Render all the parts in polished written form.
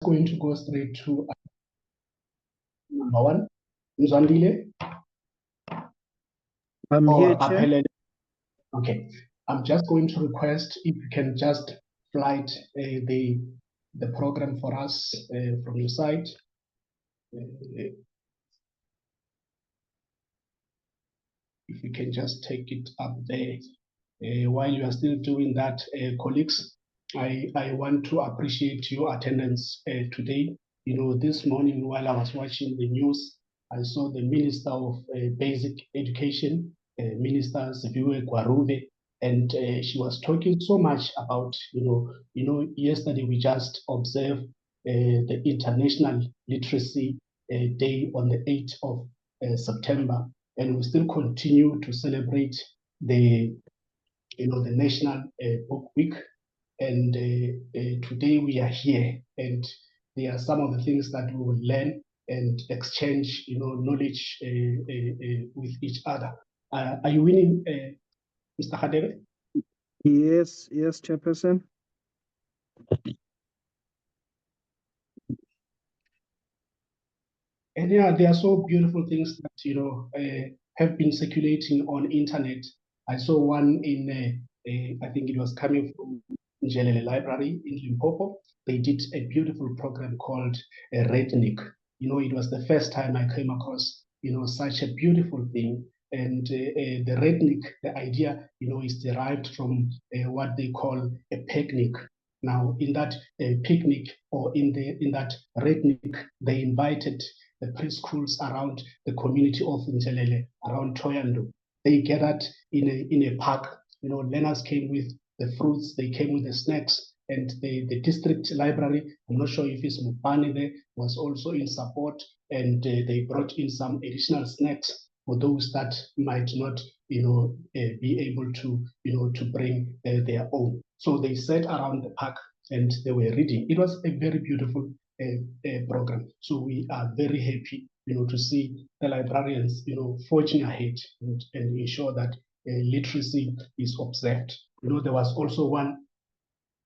going to go straight to number one. Mzwandile? I'm here, Chair. Okay. I'm just going to request if you can just flight the program for us from your side. If you can just take it up there. While you are still doing that, colleagues, I want to appreciate your attendance today. You know, this morning while I was watching the news, I saw the Minister of Basic Education, Minister Sibiwe Gwaruve, and she was talking so much about, yesterday we just observed the International Literacy Day on the 8th of September, and we still continue to celebrate the National Book Week. And today we are here, and there are some of the things that we will learn and exchange, knowledge with each other. Are you winning, Mr. Hadebe? Yes, Chairperson. And yeah, there are so beautiful things that have been circulating on internet. I saw one in I think it was coming from Njelele Library in Limpopo. They did a beautiful program called Rednick. It was the first time I came across such a beautiful thing. And the Rednick, the idea is derived from what they call a picnic. Now, in that picnic or in that Rednick, they invited the preschools around the community of Njelele, around Toyando. They gathered in a park. Learners came with the fruits, they came with the snacks, and the district library, I'm not sure if it's Mupane there, was also in support, and they brought in some additional snacks for those that might not be able to bring their own. So they sat around the park and they were reading. It was a very beautiful program. So we are very happy to see the librarians forging ahead and ensure that literacy is observed. There was also one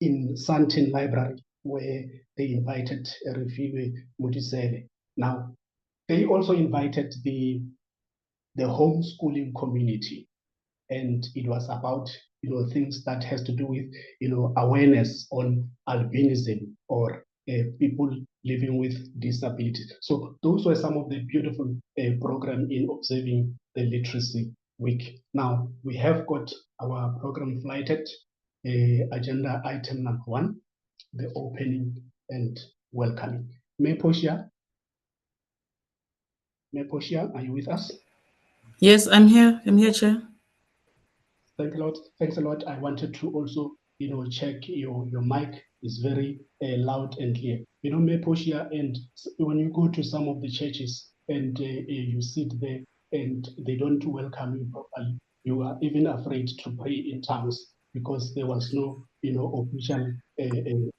in Santin Library where they invited Refiwe Mutisele. Now, they also invited the homeschooling community, and it was about things that has to do with awareness on albinism or people living with disabilities. So those were some of the beautiful program in observing the literacy week. Now we have got our program flighted. Agenda item number 1, the opening and welcoming. Meposhia, are you with us? Yes, I'm here. I'm here, Chair. Thanks a lot. I wanted to also, check your mic is very loud and clear. Meposhia, and when you go to some of the churches and you sit there and they don't welcome you properly, you are even afraid to pray in tongues because there was no, official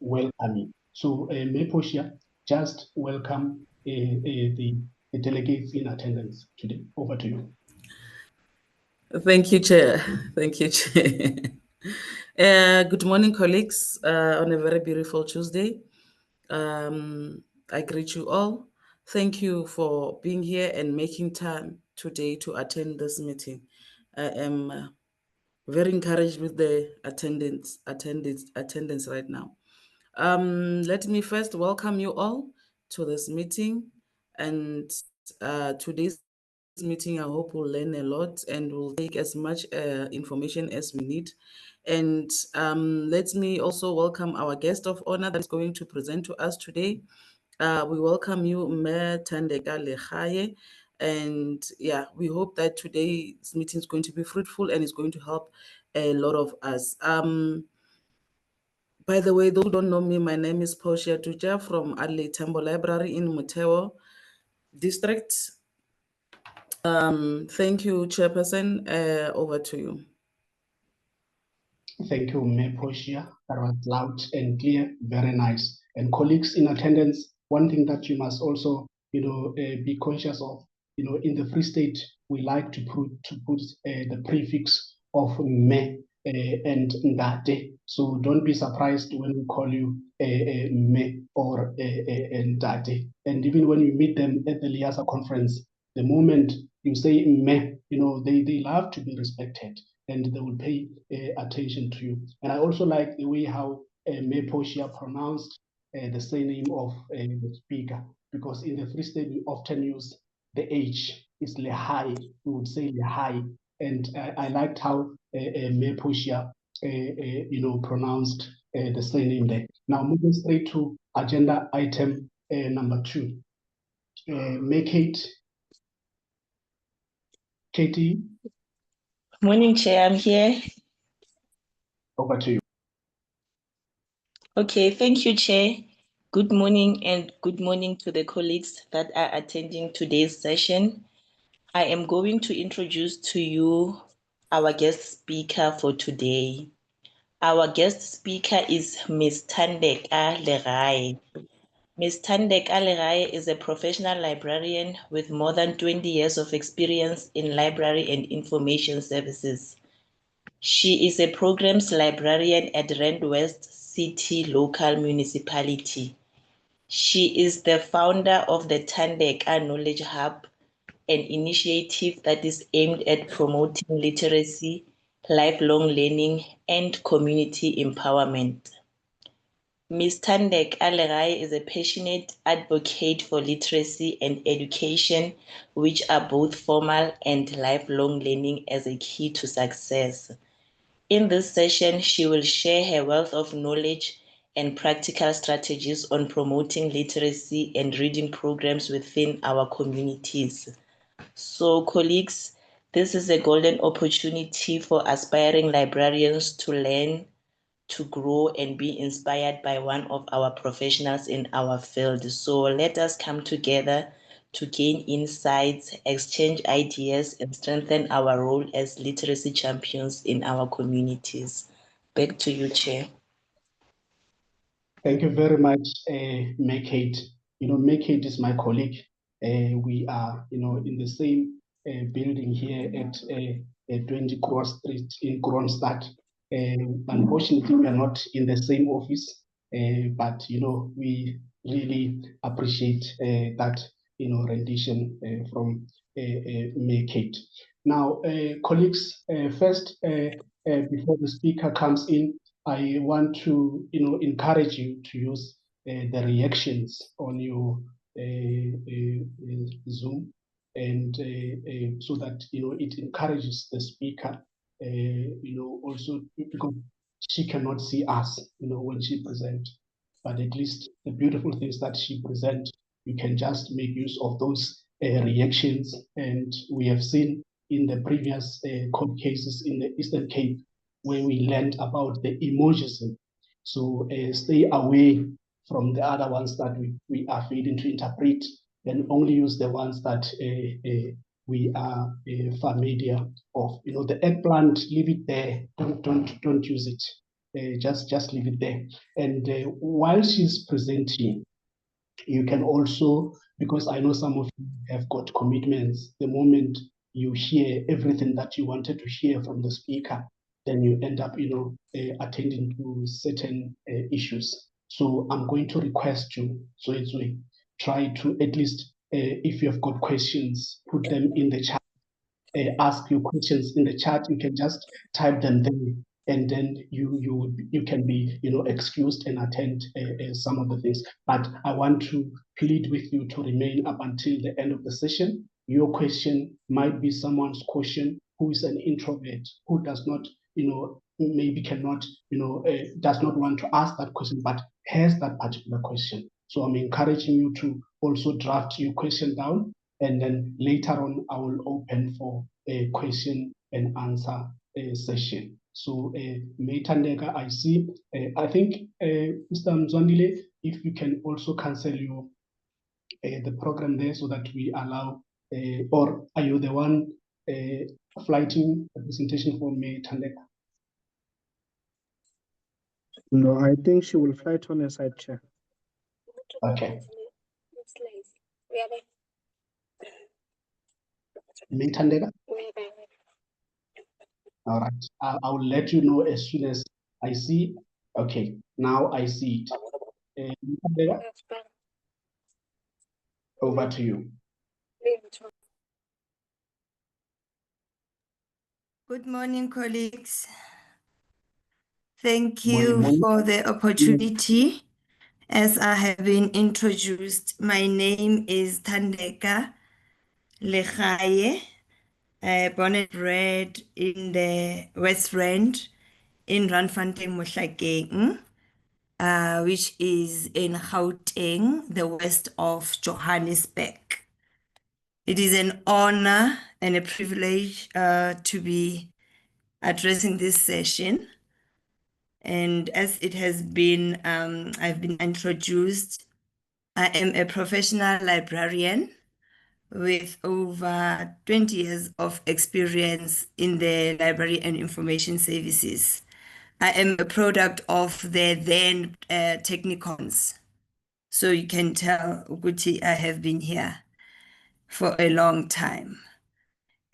welcoming. So Meposhia, just welcome the delegates in attendance today. Over to you. Thank you, Chair. Thank you, Chair. Good morning, colleagues, on a very beautiful Tuesday. I greet you all. Thank you for being here and making time today to attend this meeting. I am very encouraged with the attendance right now. Let me first welcome you all to this meeting, and today's meeting I hope we'll learn a lot and we'll take as much information as we need. And let me also welcome our guest of honor that is going to present to us today. We welcome you, Mayor Thandeka Legaye, and yeah, we hope that today's meeting is going to be fruitful and is going to help a lot of us. By the way, those who don't know me, my name is Portia Tuja from Adelaide Tambo Library in Mutewa District. Thank you, Chairperson. Over to you. Thank you, Mayor Portia. That was loud and clear, very nice. And colleagues in attendance, one thing that you must also, be conscious of, in the Free State, we like to put the prefix of me and Ndate. So don't be surprised when we call you me or Ntate. And even when you meet them at the Liasa conference, the moment you say me, they love to be respected and they will pay attention to you. And I also like the way how Me Poshia pronounced the surname of the speaker, because in the Free State we often use the H. It's Lehai, we would say Lehai. And I liked how Me Poshia pronounced the surname there. Now moving straight to agenda item number 2. Make it Katie. Morning, Chair. I'm here. Over to you. Okay, thank you, Chair. Good morning and good morning to the colleagues that are attending today's session. I am going to introduce to you our guest speaker for today. Our guest speaker is Ms. Thandeka Lerai. Ms. Thandeka Lerai is a professional librarian with more than 20 years of experience in library and information services. She is a programs librarian at Rand West City Local Municipality. She is the founder of the Thandeka Knowledge Hub, an initiative that is aimed at promoting literacy, lifelong learning, and community empowerment. Ms. Thandeka Lerai is a passionate advocate for literacy and education, which are both formal and lifelong learning as a key to success. In this session, she will share her wealth of knowledge and practical strategies on promoting literacy and reading programs within our communities. So, colleagues, this is a golden opportunity for aspiring librarians to learn, to grow, and be inspired by one of our professionals in our field. So let us come together to gain insights, exchange ideas, and strengthen our role as literacy champions in our communities. Back to you, Chair. Thank you very much, Make-Kate. Make-Kate is my colleague. We are, in the same building here at 20 Cross Street in Kronstadt. Unfortunately, we are not in the same office, but, we really appreciate that, rendition from Make-Kate. Now, colleagues, first, before the speaker comes in, I want to, encourage you to use the reactions on your Zoom, and so that it encourages the speaker, also because she cannot see us, when she presents, but at least the beautiful things that she presents, you can just make use of those reactions, and we have seen in the previous court cases in the Eastern Cape, where we learned about the emojism. So stay away from the other ones that we are failing to interpret, and only use the ones that we are familiar of. The eggplant, leave it there. Don't use it. Just leave it there. And while she's presenting, you can also, because I know some of you have got commitments, the moment you hear everything that you wanted to hear from the speaker, then you end up, attending to certain issues. So I'm going to request you, so it's we try to at least, if you have got questions, put them in the chat. Ask your questions in the chat. You can just type them there, and then you can be excused and attend some of the things. But I want to plead with you to remain up until the end of the session. Your question might be someone's question who is an introvert, who does not, maybe cannot, does not want to ask that question, but has that particular question. So I'm encouraging you to also draft your question down, and then later on I will open for a question and answer session. So Thandeka, I see. I think Mr. Mzwandile, if you can also cancel your the program there, so that we allow, or are you the one flighting the presentation for Thandeka? No, I think she will fly it on her side, Chair. Okay. Thandeka? All right. I will let you know as soon as I see. Okay, now I see it. Nthandeka, over to you. Good morning, colleagues. Thank Morning, you morning. for the opportunity. As I have been introduced, my name is Thandeka Lekhaye, born and bred in the West Rand in Randfontein, Mohlakeng, which is in Gauteng, the west of Johannesburg. It is an honor and a privilege to be addressing this session. And as it has been, I've been introduced, I am a professional librarian with over 20 years of experience in the library and information services. I am a product of the then Technicons. So you can tell, Uguti, I have been here for a long time.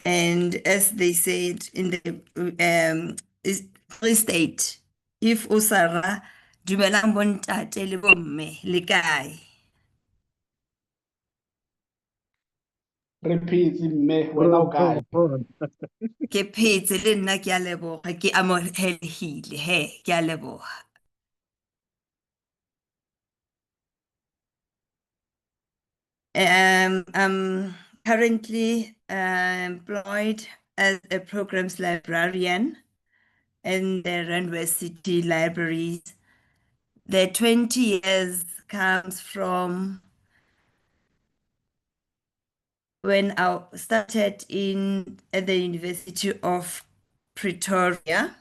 And as they said in the Free State, if Usara, dumelang bontate le bomme le kae? Repeat, mme, wena o kae? Ke phetse le nna ke a leboga, ke amogelehile he, ke a leboga. I'm currently employed as a programs librarian in the Randwest City Libraries. The 20 years comes from when I started at the University of Pretoria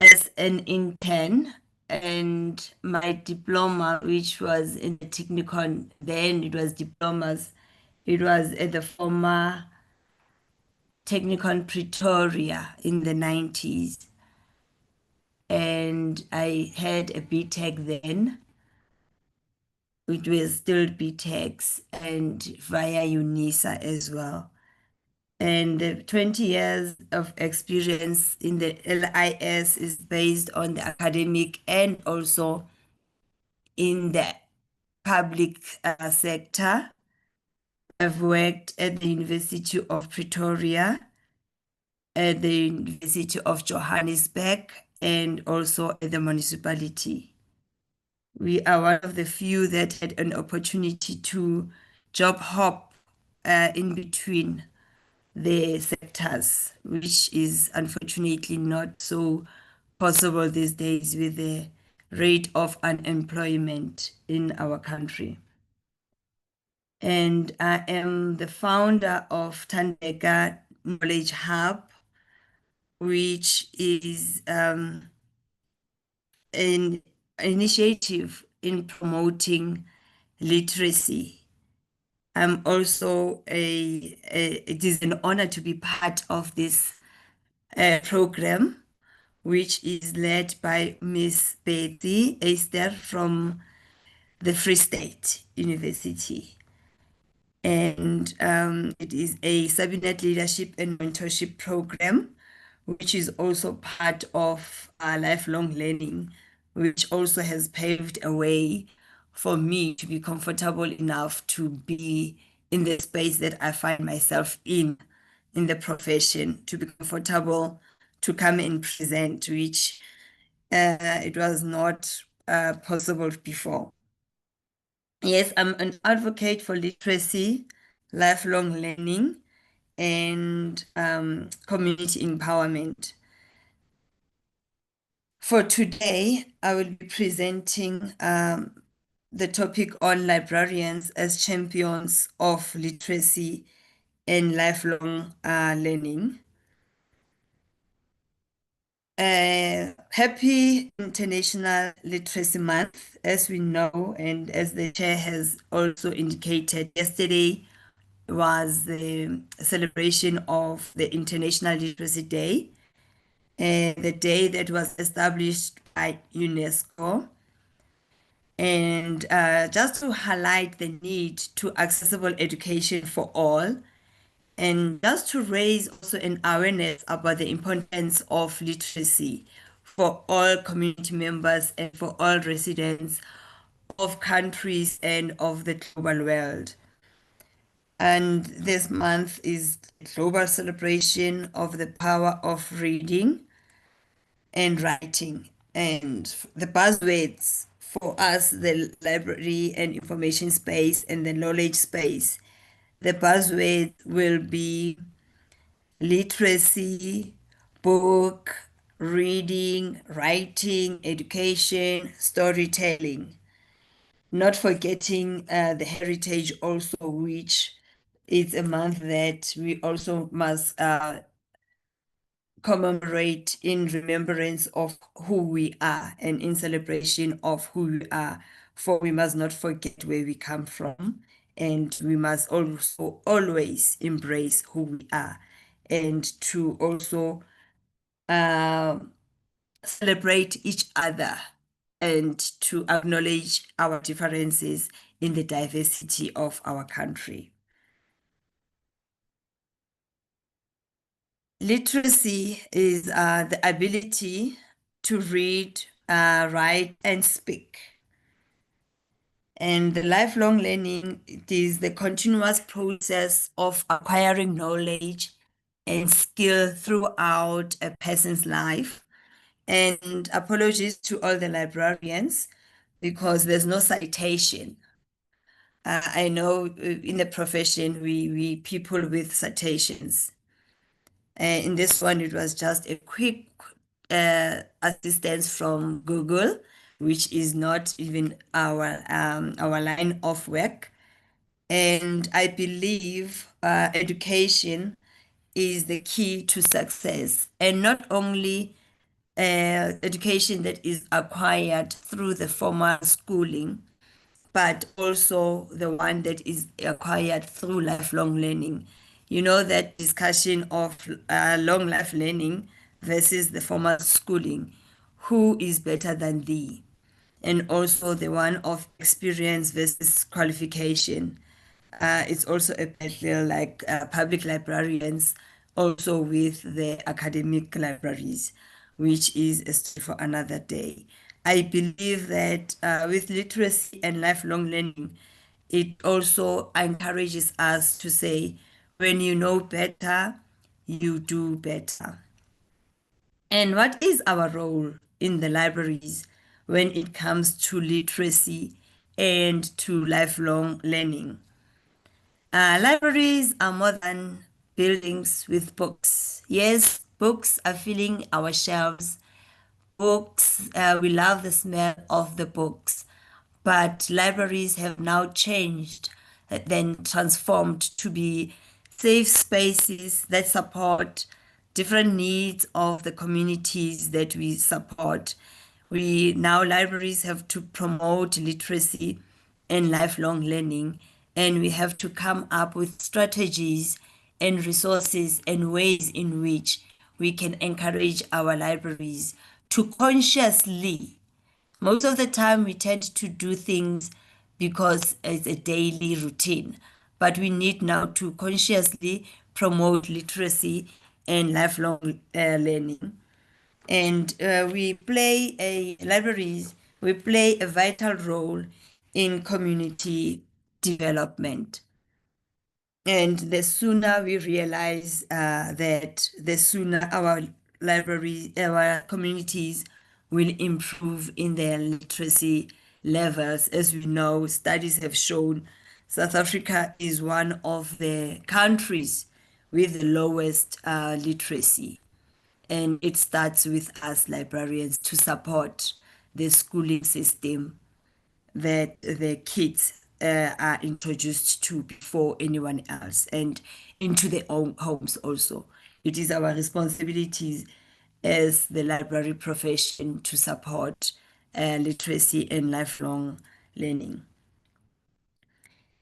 as an intern, and my diploma, which was in the Technicon, then it was diplomas, it was at the former Technicon Pretoria in the 90s. And I had a BTech then. It was still BTechs and via UNISA as well. And the 20 years of experience in the LIS is based on the academic and also in the public sector. I've worked at the University of Pretoria, at the University of Johannesburg, and also at the municipality. We are one of the few that had an opportunity to job hop in between the sectors, which is unfortunately not so possible these days with the rate of unemployment in our country. And I am the founder of Thandeka Knowledge Hub, which is an initiative in promoting literacy. I'm also it is an honor to be part of this program, which is led by Miss Betty Esther from the Free State University. And it is a Sabinet Leadership and Mentorship Program, which is also part of our lifelong learning, which also has paved a way for me to be comfortable enough to be in the space that I find myself in the profession, to be comfortable to come and present, which it was not possible before. Yes, I'm an advocate for literacy, lifelong learning, and community empowerment. For today, I will be presenting the topic on librarians as champions of literacy and lifelong learning. Happy International Literacy Month, as we know, and as the chair has also indicated, yesterday was the celebration of the International Literacy Day, the day that was established by UNESCO. And just to highlight the need to accessible education for all, and just to raise also an awareness about the importance of literacy for all community members and for all residents of countries and of the global world. And this month is global celebration of the power of reading and writing. And the buzzwords for us, the library and information space and the knowledge space, the buzzword will be literacy, book, reading, writing, education, storytelling. Not forgetting the heritage also, which is a month that we also must commemorate in remembrance of who we are and in celebration of who we are. For we must not forget where we come from, and we must also always embrace who we are, and to also celebrate each other and to acknowledge our differences in the diversity of our country. Literacy is the ability to read, write, and speak. And the lifelong learning, it is the continuous process of acquiring knowledge and skill throughout a person's life. And apologies to all the librarians because there's no citation. I know in the profession, we people with citations. In this one, it was just a quick assistance from Google, which is not even our line of work. And I believe education is the key to success, and not only education that is acquired through the formal schooling, but also the one that is acquired through lifelong learning. You know, that discussion of long life learning versus the formal schooling. Who is better than thee? And also the one of experience versus qualification. It's also a battle like public librarians, also with the academic libraries, which is a story for another day. I believe that with literacy and lifelong learning, it also encourages us to say, when you know better, you do better. And what is our role in the libraries when it comes to literacy and to lifelong learning? Libraries are more than buildings with books. Yes, books are filling our shelves. Books, we love the smell of the books, but libraries have now changed, then transformed to be safe spaces that support different needs of the communities that we support. We now libraries have to promote literacy and lifelong learning, and we have to come up with strategies and resources and ways in which we can encourage our libraries to consciously. Most of the time, we tend to do things because it's a daily routine, but we need now to consciously promote literacy and lifelong learning. And libraries, we play a vital role in community development. And the sooner we realize that, the sooner our communities will improve in their literacy levels. As we know, studies have shown South Africa is one of the countries with the lowest literacy. And it starts with us librarians to support the schooling system that the kids are introduced to before anyone else, and into their own homes also. It is our responsibilities as the library profession to support literacy and lifelong learning.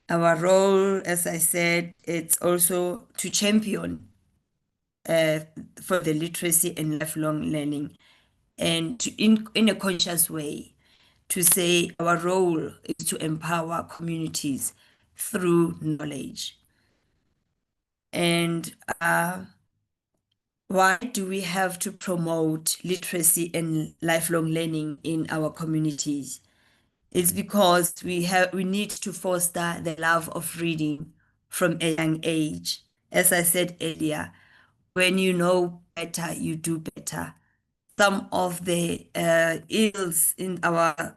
Our role, as I said, it's also to champion for the literacy and lifelong learning, and in a conscious way, to say our role is to empower communities through knowledge. And why do we have to promote literacy and lifelong learning in our communities? It's because we need to foster the love of reading from a young age. As I said earlier, when you know better, you do better. Some of the ills in our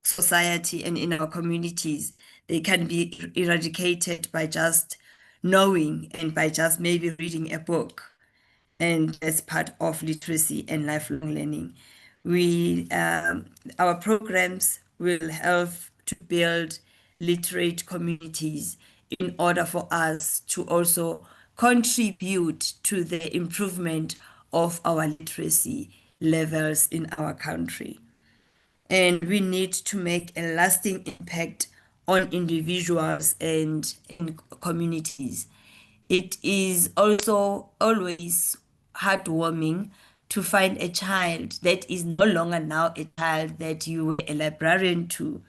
society and in our communities, they can be eradicated by just knowing and by just maybe reading a book, and as part of literacy and lifelong learning. Our programs will help to build literate communities in order for us to also contribute to the improvement of our literacy levels in our country. And we need to make a lasting impact on individuals and in communities. It is also always heartwarming to find a child that is no longer now a child that you were a librarian to,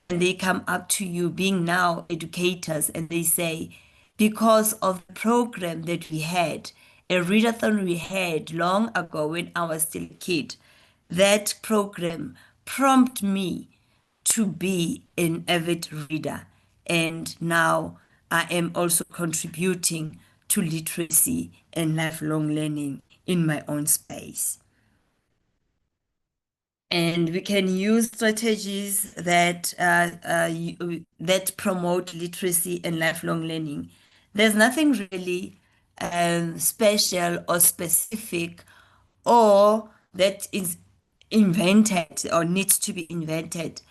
and they come up to you being now educators and they say, because of the program that we had, a readathon we had long ago when I was still a kid, that program prompted me to be an avid reader. And now I am also contributing to literacy and lifelong learning in my own space. And we can use strategies that that promote literacy and lifelong learning. There's nothing really special or specific or that is invented or needs to be invented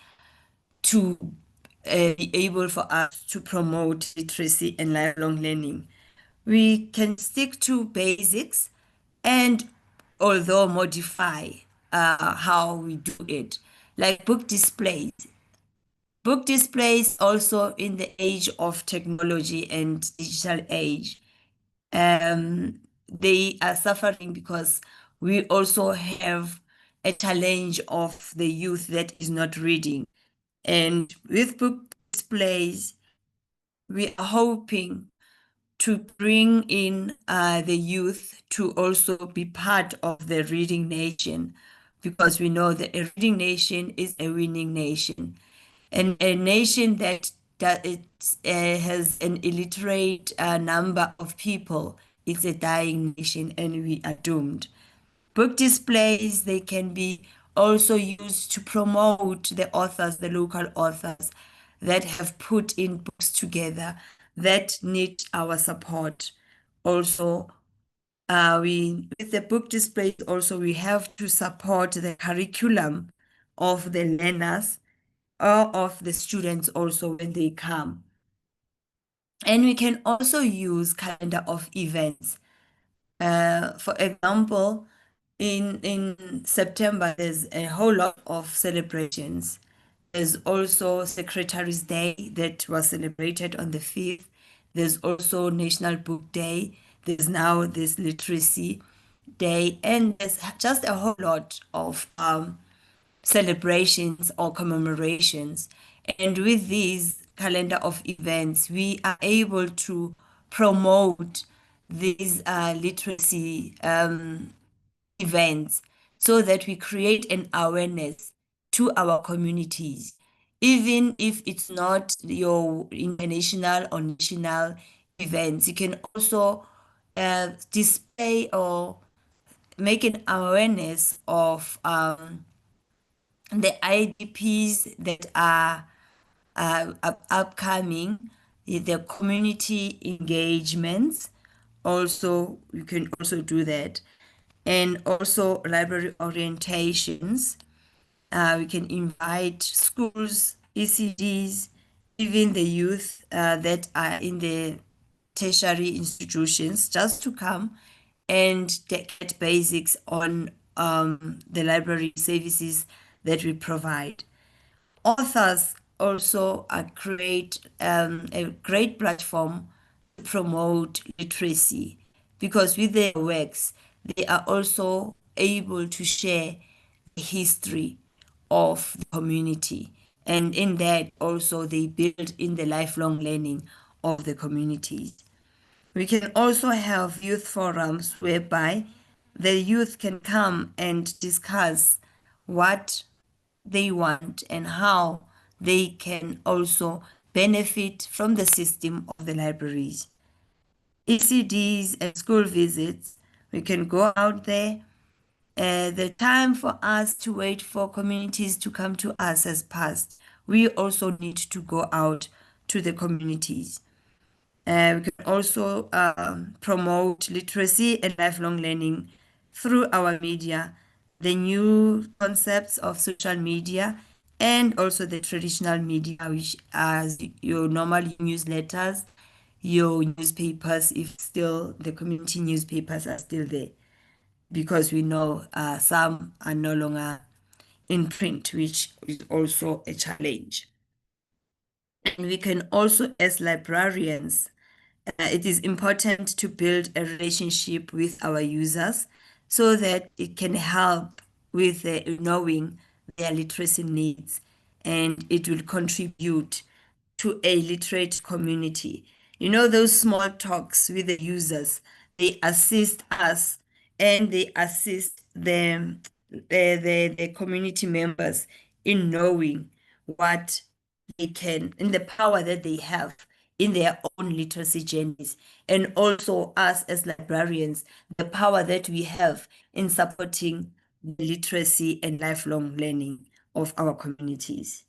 to be able for us to promote literacy and lifelong learning. We can stick to basics and although modify how we do it, like book displays. Book displays also in the age of technology and digital age, they are suffering because we also have a challenge of the youth that is not reading. And with book displays, we are hoping to bring in the youth to also be part of the reading nation, because we know that a reading nation is a winning nation. And a nation that has an illiterate number of people is a dying nation, and we are doomed. Book displays, they can be also used to promote the authors, the local authors that have put in books together that need our support. Also, with the book displays, also we have to support the curriculum of the learners or of the students also when they come. And we can also use calendar of events. For example, in September, there's a whole lot of celebrations. There's also Secretary's Day that was celebrated on the 5th. There's also National Book Day. There's now this Literacy Day. And there's just a whole lot of celebrations or commemorations. And with these calendar of events, we are able to promote these literacy events so that we create an awareness to our communities. Even if it's not your international or national events, you can also display or make an awareness of the IDPs that are upcoming, the community engagements. Also, you can also do that. And also library orientations. We can invite schools, ECDs, even the youth that are in the tertiary institutions just to come and get basics on the library services that we provide. Authors also create a great platform to promote literacy, because with their works, they are also able to share the history of the community. And in that also they build in the lifelong learning of the communities. We can also have youth forums whereby the youth can come and discuss what they want and how they can also benefit from the system of the libraries. ECDs and school visits, we can go out there. The time for us to wait for communities to come to us has passed. We also need to go out to the communities. We can also promote literacy and lifelong learning through our media, the new concepts of social media, and also the traditional media, which are your normal newsletters, your newspapers, if still the community newspapers are still there, because we know some are no longer in print, which is also a challenge. And we can also, as librarians, it is important to build a relationship with our users so that it can help with knowing their literacy needs, and it will contribute to a literate community. You know, those small talks with the users, they assist us and they assist the community members in knowing what they can, in the power that they have in their own literacy journeys, and also us as librarians, the power that we have in supporting the literacy and lifelong learning of our communities.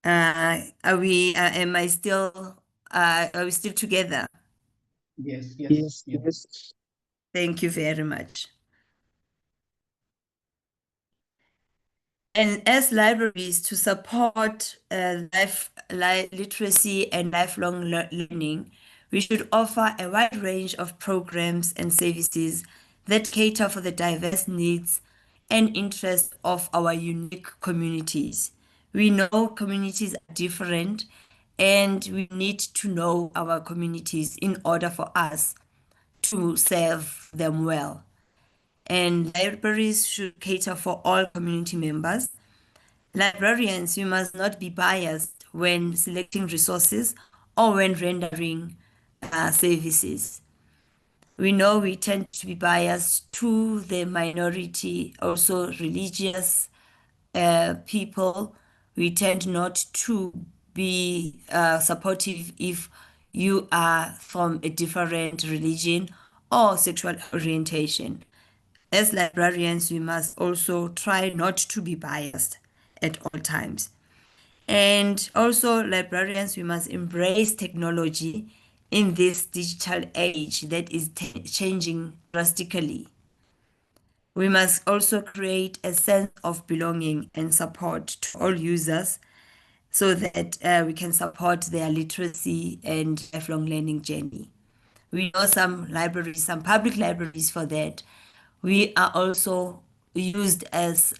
Are we? Am I still? Are we still together? Yes, Yes, yes. Thank you very much. And as libraries, to support literacy and lifelong learning, we should offer a wide range of programs and services that cater for the diverse needs and interests of our unique communities. We know communities are different, and we need to know our communities in order for us to serve them well. And libraries should cater for all community members. Librarians, we must not be biased when selecting resources or when rendering services. We know we tend to be biased to the minority, also religious people. We tend not to be supportive if you are from a different religion or sexual orientation. As librarians, we must also try not to be biased at all times. And also, librarians, we must embrace technology in this digital age that is changing drastically. We must also create a sense of belonging and support to all users so that we can support their literacy and lifelong learning journey. We know some libraries, some public libraries for that. We are also used as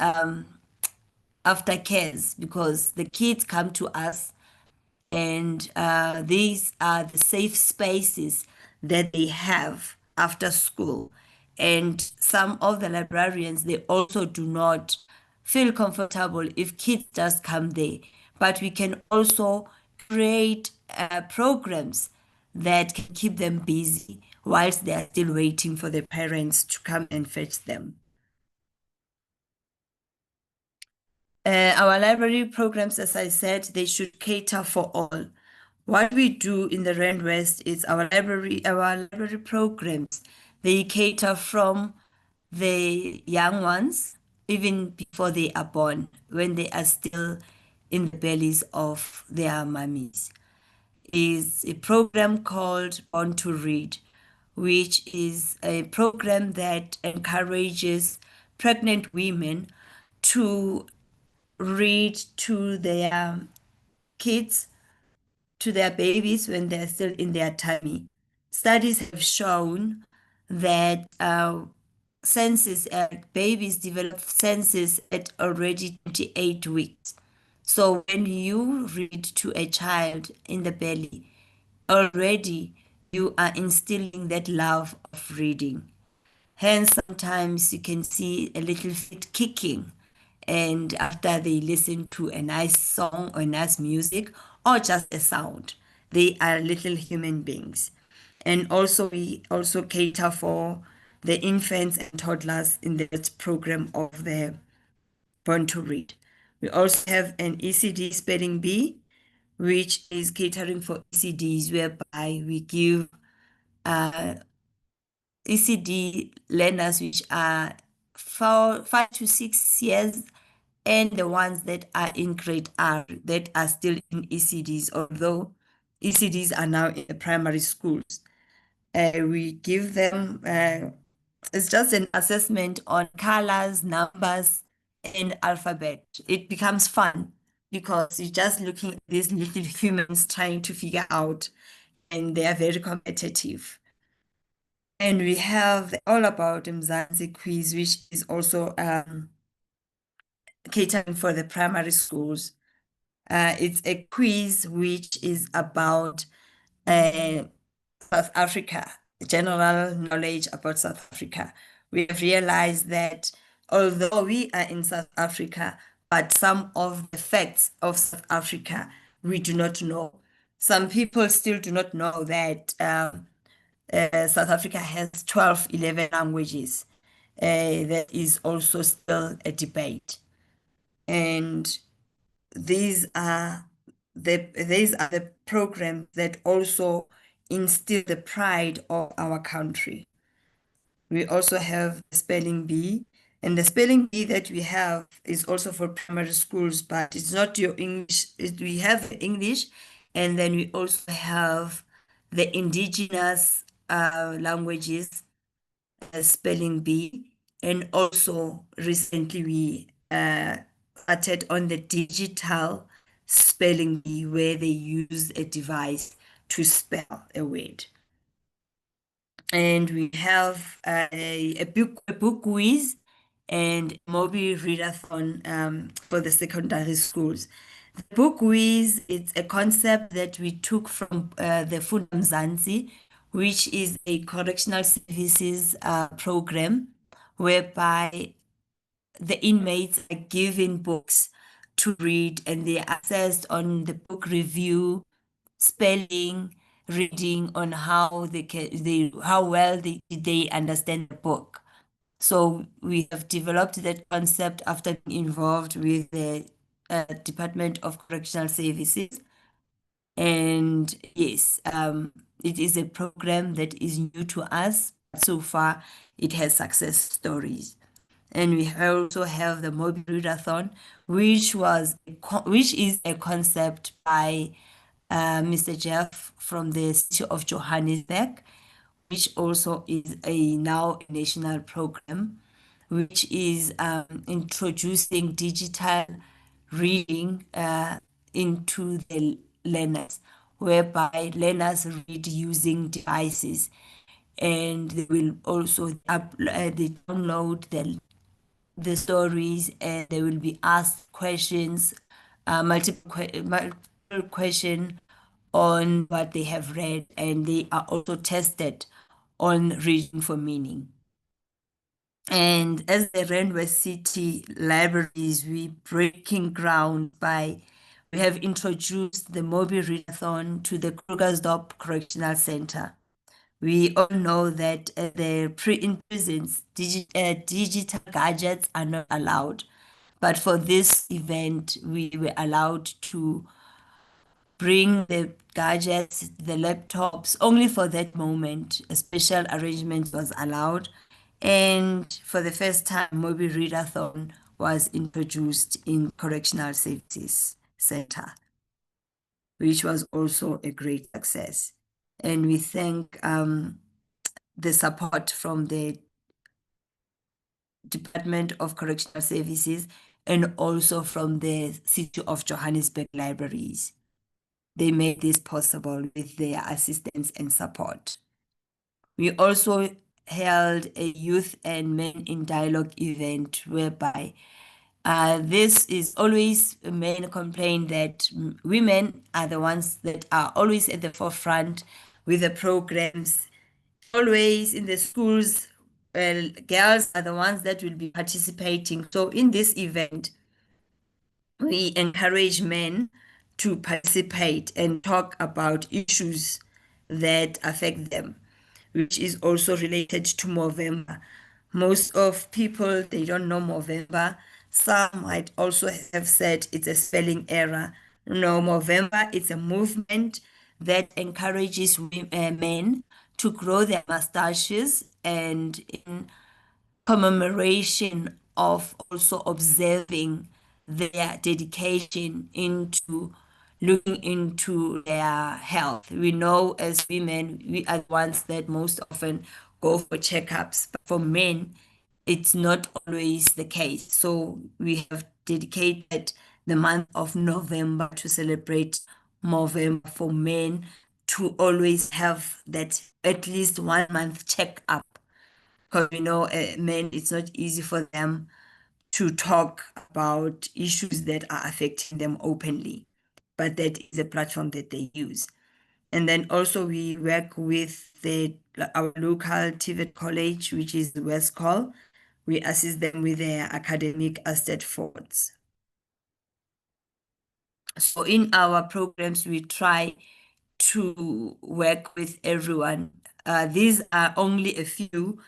aftercares because the kids come to us, and these are the safe spaces that they have after school. And some of the librarians, they also do not feel comfortable if kids just come there. But we can also create programs that can keep them busy whilst they are still waiting for their parents to come and fetch them. Our library programs, as I said, they should cater for all. What we do in the Rand West is our library programs, they cater from the young ones, even before they are born, when they are still in the bellies of their mummies. Is a program called Born to Read, which is a program that encourages pregnant women to read to their kids, to their babies when they're still in their tummy. Studies have shown that babies develop senses at already 28 weeks. So when you read to a child in the belly, already you are instilling that love of reading. Hence, sometimes you can see a little feet kicking, and after they listen to a nice song or nice music or just a sound, they are little human beings. And also we also cater for the infants and toddlers in that program of the Born to Read. We also have an ECD Spelling Bee, which is catering for ECDs, whereby we give ECD learners which are 5 to 6 years, and the ones that are in grade R that are still in ECDs, although ECDs are now in the primary schools. We give them, it's just an assessment on colors, numbers, and alphabet. It becomes fun because you're just looking at these little humans trying to figure out, and they are very competitive. And we have the All About Mzansi quiz, which is also catering for the primary schools. It's a quiz which is about South Africa, general knowledge about South Africa. We have realized that although we are in South Africa, but some of the facts of South Africa we do not know. Some people still do not know that South Africa has 12, 11 languages. That is also still a debate. And these are the programs that also instill the pride of our country. We also have the spelling bee, and the spelling bee that we have is also for primary schools, but it's not your English. We have English, and then we also have the indigenous languages spelling bee, and also recently we started on the digital spelling bee where they use a device to spell a word. And we have a book quiz and mobile readathon for the secondary schools. The book quiz, it's a concept that we took from the Funda Mzansi, which is a correctional services program whereby the inmates are given books to read, and they are assessed on the book review, spelling, reading, on how how well they understand the book. So we have developed that concept after being involved with the Department of Correctional Services. And yes, it is a program that is new to us. So far, it has success stories. And we also have the mobile readathon, which is a concept by Mr. Jeff from the city of Johannesburg, which also is now a national program, which is introducing digital reading into the learners, whereby learners read using devices, and they will also they download the stories, and they will be asked questions, multiple question on what they have read, and they are also tested on reading for meaning. And as the Randwest City Libraries, we breaking ground we have introduced the mobile readathon to the Krugersdorp Correctional Center. We all know that in prisons, digital gadgets are not allowed. But for this event, we were allowed to bring the gadgets, the laptops, only for that moment. A special arrangement was allowed. And for the first time, mobile readathon was introduced in Correctional Services Center, which was also a great success. And we thank the support from the Department of Correctional Services and also from the City of Johannesburg Libraries. They made this possible with their assistance and support. We also held a youth and men in dialogue event whereby this is always men complain that women are the ones that are always at the forefront with the programs. Always in the schools, girls are the ones that will be participating. So in this event, we encourage men to participate and talk about issues that affect them, which is also related to Movember. Most of people, they don't know Movember. Some might also have said it's a spelling error. No, Movember, it's a movement that encourages men to grow their mustaches, and in commemoration of also observing their dedication into looking into their health. We know as women, we are the ones that most often go for checkups, but for men, it's not always the case. So we have dedicated the month of November to celebrate November for men to always have that at least 1 month checkup, because we know men, it's not easy for them to talk about issues that are affecting them openly, but that is a platform that they use. And then also we work with our local TVET college, which is the West Call. We assist them with their academic asset forwards. So in our programs, we try to work with everyone. These are only a few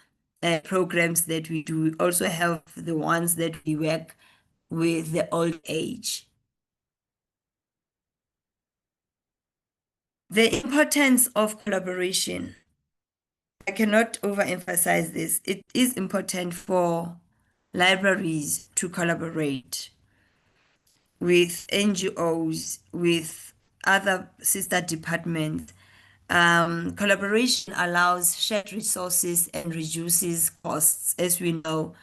programs that we do. We also have the ones that we work with the old age. The importance of collaboration. I cannot overemphasize this. It is important for libraries to collaborate with NGOs, with other sister departments. Collaboration allows shared resources and reduces costs. As we know,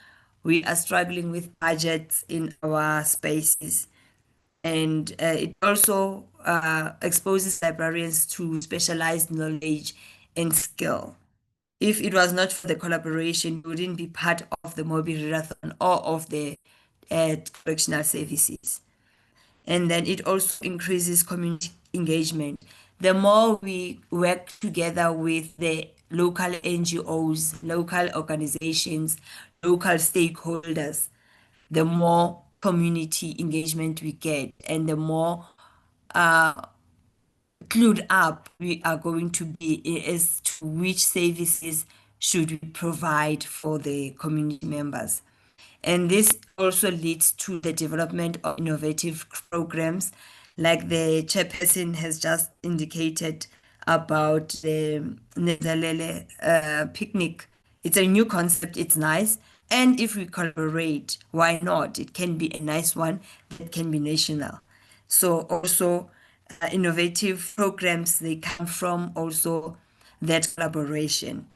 we are struggling with budgets in our spaces. And it also exposes librarians to specialized knowledge and skill. If it was not for the collaboration, you wouldn't be part of the Mobi Readathon or of the correctional services. And then it also increases community engagement. The more we work together with the local NGOs, local organizations, local stakeholders, the more community engagement we get, and the more clued up we are going to be as to which services should we provide for the community members. And this also leads to the development of innovative programs, like the chairperson has just indicated about the Nezalele picnic. It's a new concept, it's nice. And if we collaborate, why not? It can be a nice one that can be national. So also innovative programs, they come from also that collaboration,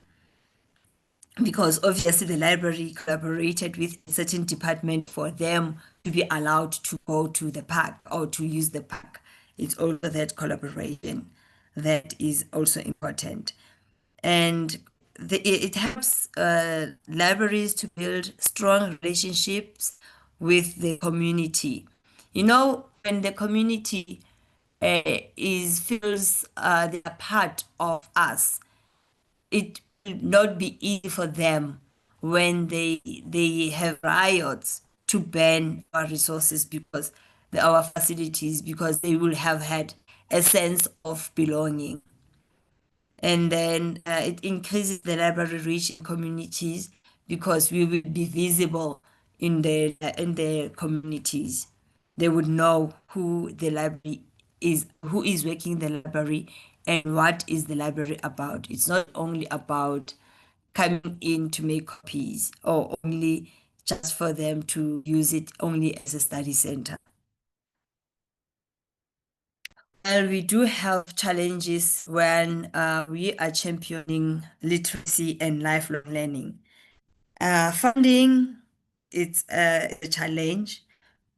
because obviously the library collaborated with a certain department for them to be allowed to go to the park or to use the park. It's also that collaboration that is also important. And it helps libraries to build strong relationships with the community. You know, when the community feels they are part of us, it will not be easy for them when they have riots to burn our resources, because our facilities, because they will have had a sense of belonging. And then it increases the library reach in communities, because we will be visible in the communities. They would know who the library is, who is working in the library, and what is the library about. It's not only about coming in to make copies, or only just for them to use it only as a study center. Well, we do have challenges when we are championing literacy and lifelong learning. Funding, it's a challenge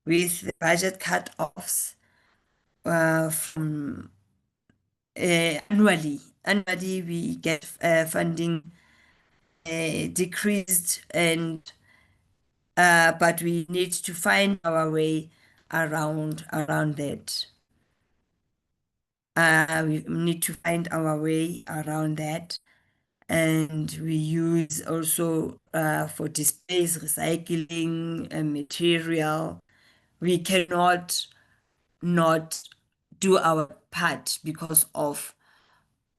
with the budget cut-offs from annually. Annually, we get funding decreased, and but we need to find our way around that. We need to find our way around that. And we use also for displays, recycling material. We cannot not do our part because of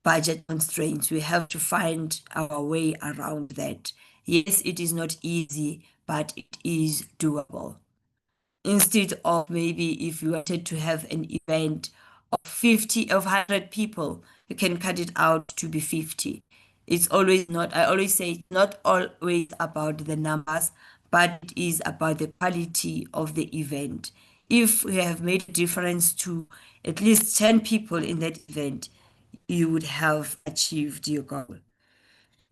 budget constraints. We have to find our way around that. Yes, it is not easy, but it is doable. Instead of maybe if you wanted to have an event of 50, of 100 people, you can cut it out to be 50. It's always not, I always say, it's not always about the numbers, but it is about the quality of the event. If we have made a difference to at least 10 people in that event, you would have achieved your goal.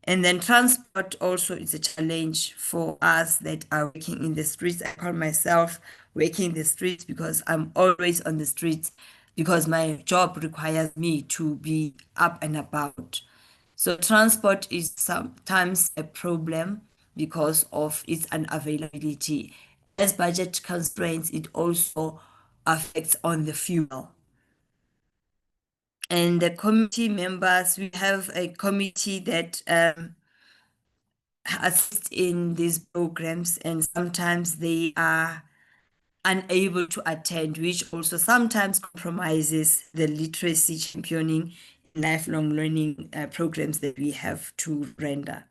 And then transport also is a challenge for us that are working in the streets. I call myself working in the streets because I'm always on the streets because my job requires me to be up and about. So transport is sometimes a problem because of its unavailability. As budget constraints, it also affects on the fuel. And the committee members, we have a committee that assist in these programs, and sometimes they are unable to attend, which also sometimes compromises the literacy championing and lifelong learning programs that we have to render.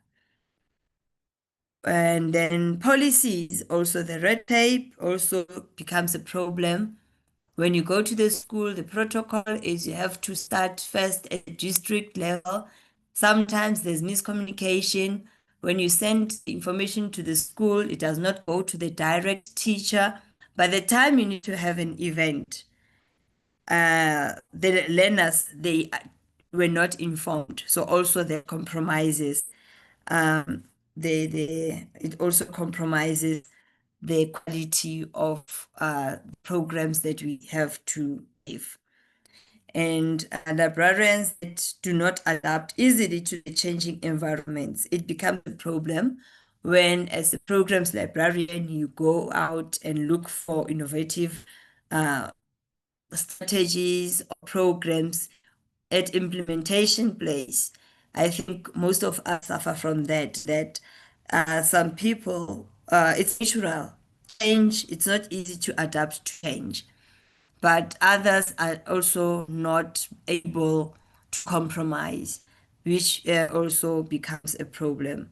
And then policies, also the red tape also becomes a problem. When you go to the school, the protocol is you have to start first at the district level. Sometimes there's miscommunication. When you send information to the school, it does not go to the direct teacher. By the time you need to have an event, the learners, they were not informed. So also the compromises. It also compromises the quality of programs that we have to give. And librarians that do not adapt easily to the changing environments, it becomes a problem when, as a programs librarian, you go out and look for innovative strategies or programs at implementation place. I think most of us suffer from that some people, it's natural. Change, it's not easy to adapt to change. But others are also not able to compromise, which also becomes a problem.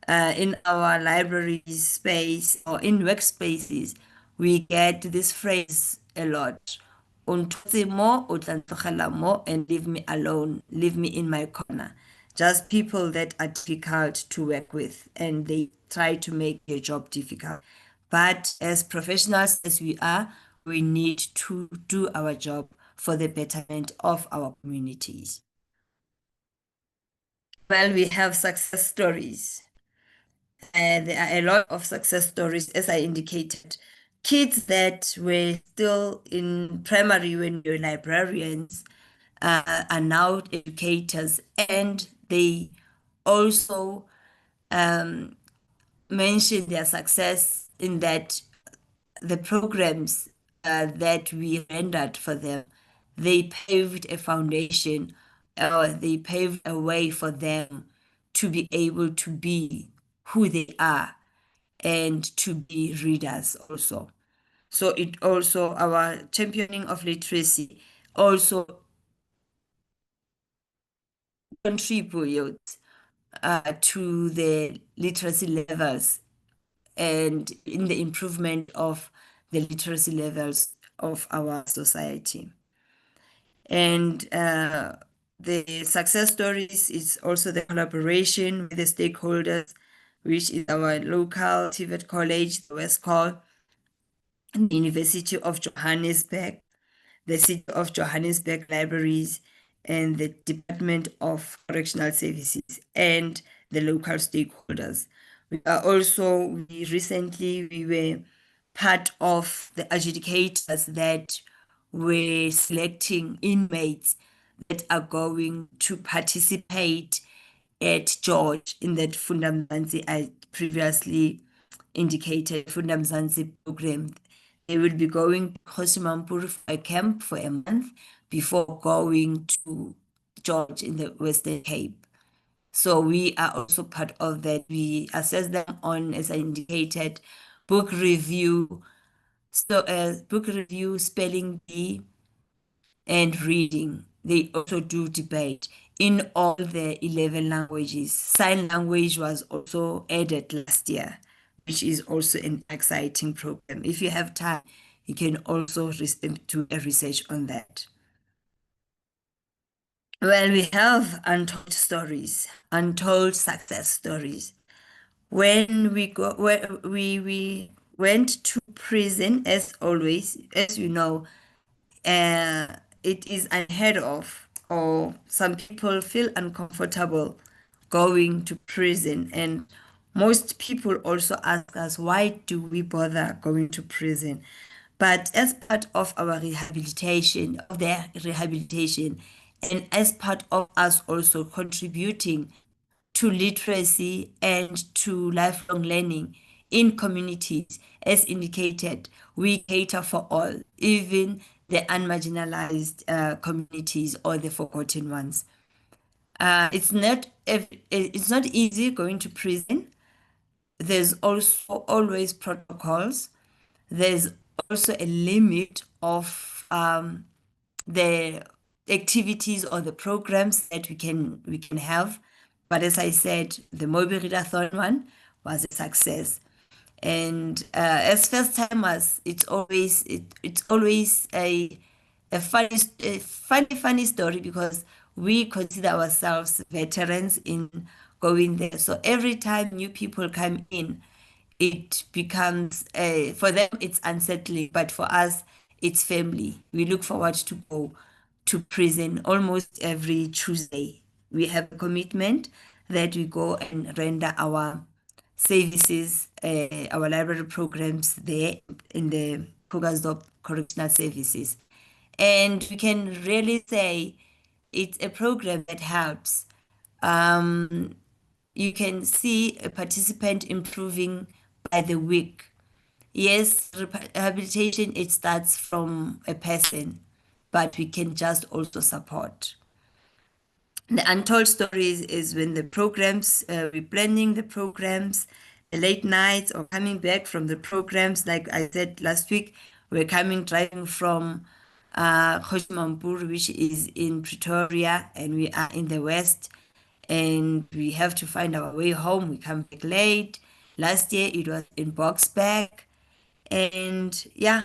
In our library space or in workspaces, we get this phrase a lot. Untotse mo, o tla ntlogela mo, and leave me alone, leave me in my corner. Just people that are difficult to work with and they try to make your job difficult. But as professionals as we are, we need to do our job for the betterment of our communities. Well, we have success stories. There are a lot of success stories, as I indicated. Kids that were still in primary when they were librarians are now educators, and they also mention their success in that the programs that we rendered for them, they paved a foundation, or they paved a way for them to be able to be who they are and to be readers also. So it also, our championing of literacy also contributes to the literacy levels and in the improvement of the literacy levels of our society. And the success stories is also the collaboration with the stakeholders, which is our local TVET college, the West Call, the University of Johannesburg, the City of Johannesburg Libraries, and the Department of Correctional Services, and the local stakeholders. We were part of the adjudicators that were selecting inmates that are going to participate at George in that Funda Mzansi I previously indicated, Funda Mzansi program. They will be going to Hosimampur for a camp for a month before going to George in the Western Cape. So we are also part of that. We assess them on, as I indicated, book review, spelling bee, and reading. They also do debate. in all the 11 languages. Sign language was also added last year, which is also an exciting program. If you have time, you can also do a research on that. Well, we have untold stories, untold success stories. When we went to prison, as always, as you know, it is unheard of, or some people feel uncomfortable going to prison. And most people also ask us, why do we bother going to prison? But as part of our rehabilitation, and as part of us also contributing to literacy and to lifelong learning in communities, as indicated, we cater for all, even the unmarginalized communities or the forgotten ones. It's not easy going to prison. There's also always protocols. There's also a limit of the activities or the programs that we can have. But as I said, the Moby Readathon one was a success. And as first timers, it's always a funny story, because we consider ourselves veterans in going there. So every time new people come in, it becomes for them it's unsettling, but for us it's family. We look forward to go to prison almost every Tuesday. We have a commitment that we go and render our services, our library programs there in the Krugersdorp Correctional Services. And we can really say it's a program that helps. You can see a participant improving by the week. Yes, rehabilitation, it starts from a person, but we can just also support. The untold stories is when the programs, we're planning the programs, the late nights or coming back from the programs. Like I said last week, we're driving from Kgoshimampoer, which is in Pretoria, and we are in the west, and we have to find our way home. We come back late. Last year it was in Boxback, and yeah,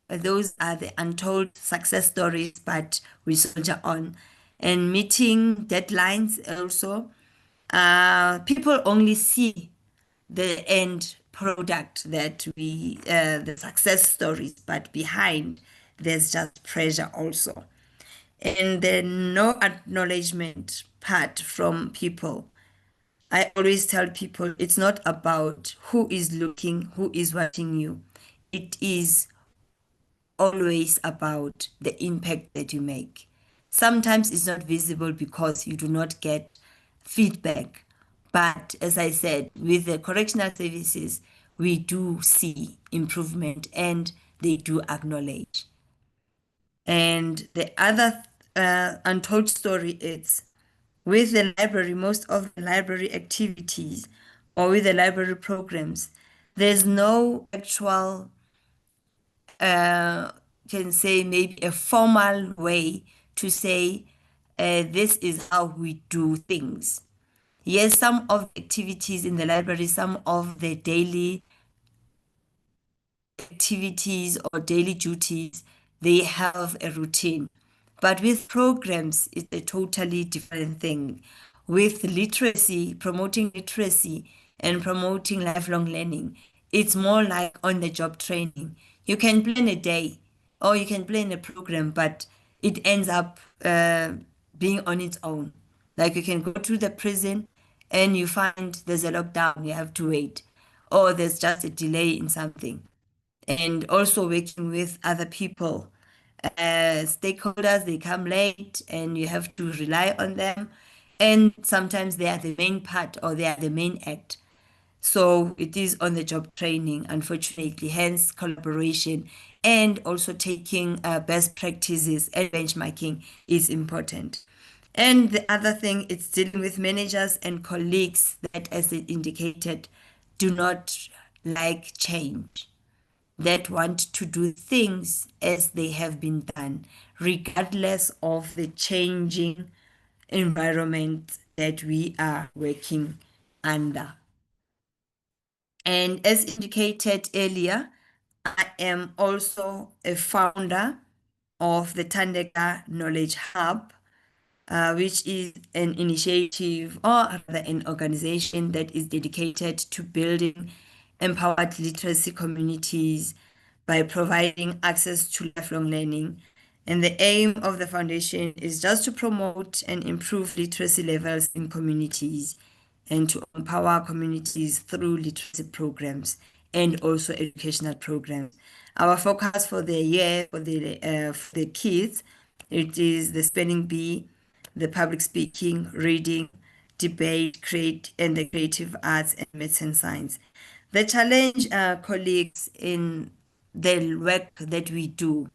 those are the untold success stories, but we soldier on. And meeting deadlines also. People only see the end product, that the success stories, but behind there's just pressure also. And the no acknowledgement part from people. I always tell people it's not about who is looking, who is watching you. It is always about the impact that you make. Sometimes it's not visible because you do not get feedback. But as I said, with the correctional services, we do see improvement and they do acknowledge. And the other untold story is with the library, most of the library activities or with the library programs, there's no actual can say maybe a formal way to say this is how we do things. Yes, some of the activities in the library, some of the daily activities or daily duties, they have a routine. But with programs, it's a totally different thing. With literacy, promoting literacy and promoting lifelong learning, it's more like on-the-job training. You can plan a day or you can plan a program, but it ends up being on its own. Like you can go to the prison and you find there's a lockdown, you have to wait, or there's just a delay in something. And also working with other people. Stakeholders, they come late and you have to rely on them. And sometimes they are the main part or they are the main act. So it is on the job training, unfortunately, hence collaboration and also taking best practices and benchmarking is important. And the other thing, it's dealing with managers and colleagues that, as it indicated, do not like change, that want to do things as they have been done, regardless of the changing environment that we are working under. And as indicated earlier, I am also a founder of the Tandeka Knowledge Hub, which is an initiative or rather an organization that is dedicated to building empowered literacy communities by providing access to lifelong learning. And the aim of the foundation is just to promote and improve literacy levels in communities and to empower communities through literacy programs and also educational programs. Our focus for the year for the kids, it is the spelling bee, the public speaking, reading, debate, and the creative arts and maths and science. The challenge, colleagues, in the work that we do,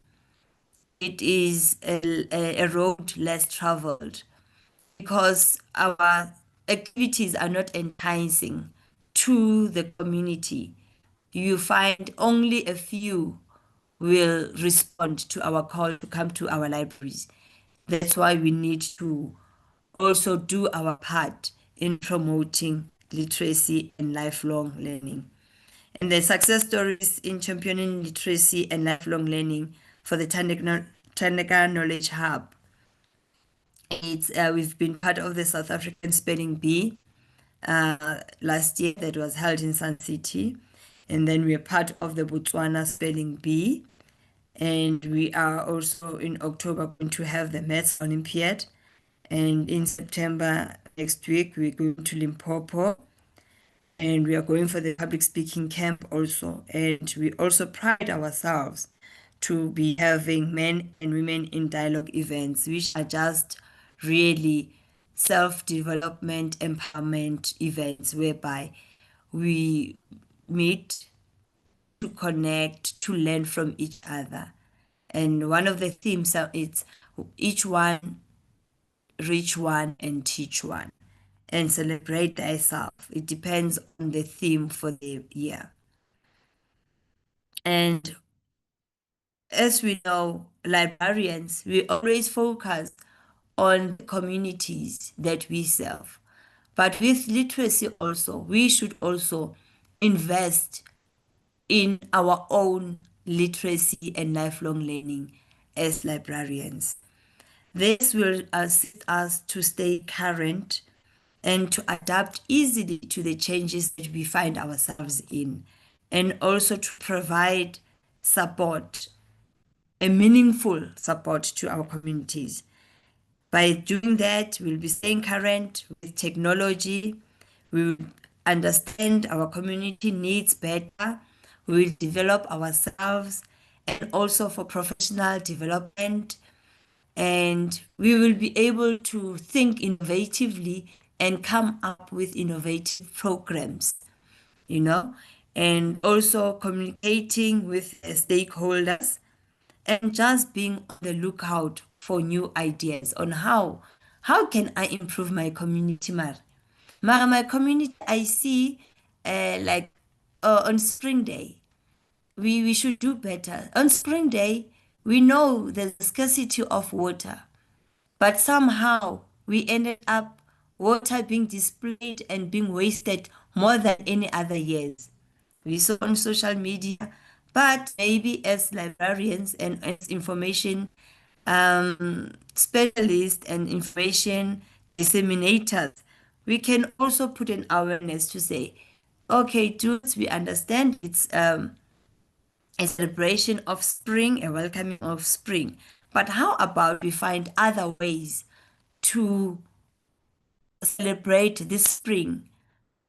it is a road less traveled because our activities are not enticing to the community. You find only a few will respond to our call to come to our libraries. That's why we need to also do our part in promoting literacy and lifelong learning. And the success stories in championing literacy and lifelong learning for the Tandeka Knowledge Hub. We've been part of the South African Spelling Bee last year that was held in Sun City. And then we are part of the Botswana Spelling Bee. And we are also in October going to have the Maths Olympiad. And in September next week, we're going to Limpopo. And we are going for the public speaking camp also. And we also pride ourselves to be having men and women in dialogue events, which are just really self-development, empowerment events whereby we meet to connect, to learn from each other. And one of the themes is each one, reach one, and teach one, and celebrate thyself. It depends on the theme for the year. And as we know, librarians, we always focus on the communities that we serve. But with literacy also, we should also invest in our own literacy and lifelong learning as librarians. This will assist us to stay current and to adapt easily to the changes that we find ourselves in, and also to provide support, a meaningful support to our communities. By doing that, we'll be staying current with technology, we will understand our community needs better, we will develop ourselves, and also for professional development, and we will be able to think innovatively and come up with innovative programs, and also communicating with stakeholders and just being on the lookout for new ideas on how can I improve my community. My community, I see on Spring Day, we should do better. On Spring Day, we know there's a scarcity of water, but somehow we ended up water being displayed and being wasted more than any other years. We saw on social media, but maybe as librarians and as information specialists and information disseminators, we can also put an awareness to say, okay, dudes, we understand it's a celebration of spring, a welcoming of spring, but how about we find other ways to celebrate this spring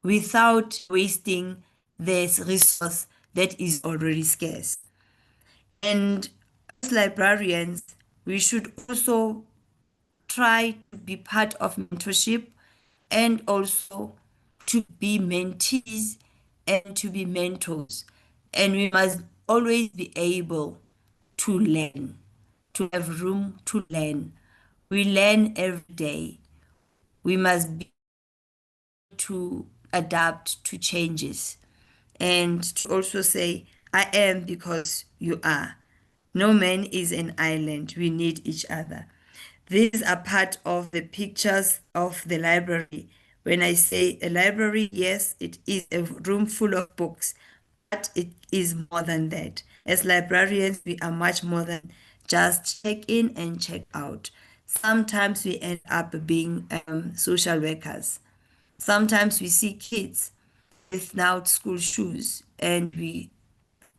without wasting this resource that is already scarce. And as librarians, we should also try to be part of mentorship and also to be mentees and to be mentors. And we must always be able to learn, to have room to learn. We learn every day. We must be able to adapt to changes and to also say, I am because you are. No man is an island. We need each other. These are part of the pictures of the library. When I say a library, yes, it is a room full of books, but it is more than that. As librarians, we are much more than just check in and check out. Sometimes we end up being social workers. Sometimes we see kids without school shoes and we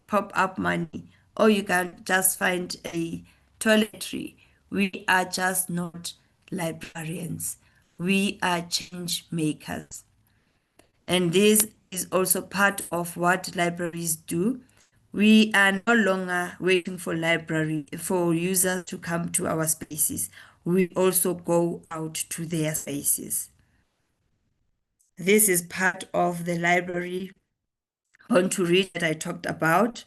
pop up money, or you can just find a toiletry. We are just not librarians. We are change makers. And this is also part of what libraries do. We are no longer waiting for users to come to our spaces. We also go out to their spaces. This is part of the library on to read that I talked about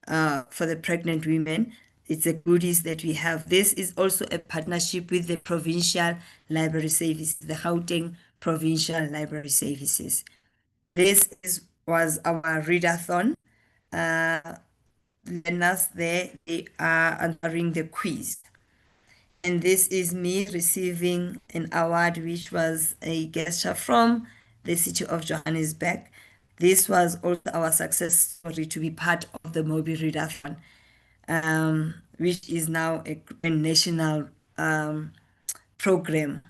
for the pregnant women. It's the goodies that we have. This is also a partnership with the provincial library services, the Gauteng Provincial Library Services. Was our readathon. Learners there, they are answering the quiz. And this is me receiving an award, which was a gesture from the city of Johannesburg. This was also our success story to be part of the Mobi Readathon, which is now a national program.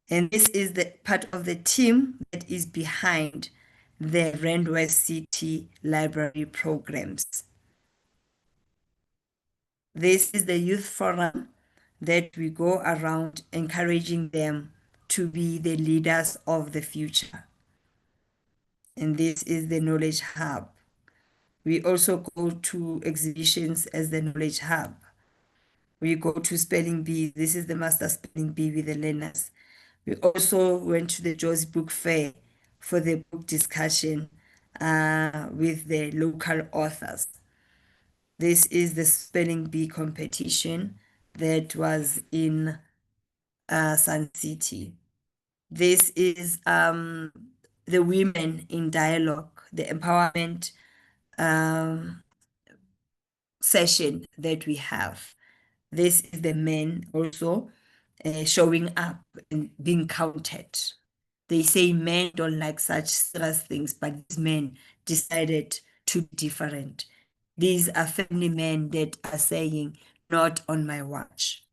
And this is the part of the team that is behind the Rand West City Library programs. This is the youth forum that we go around encouraging them to be the leaders of the future. And this is the Knowledge Hub. We also go to exhibitions as the Knowledge Hub. We go to Spelling Bee. This is the Master Spelling Bee with the learners. We also went to the Jozi Book Fair for the book discussion with the local authors. This is the Spelling Bee competition that was in Sun City. This is the Women in Dialogue, the empowerment session that we have. This is the men also showing up and being counted. They say men don't like such serious things, but these men decided to be different. These are family men that are saying, not on my watch.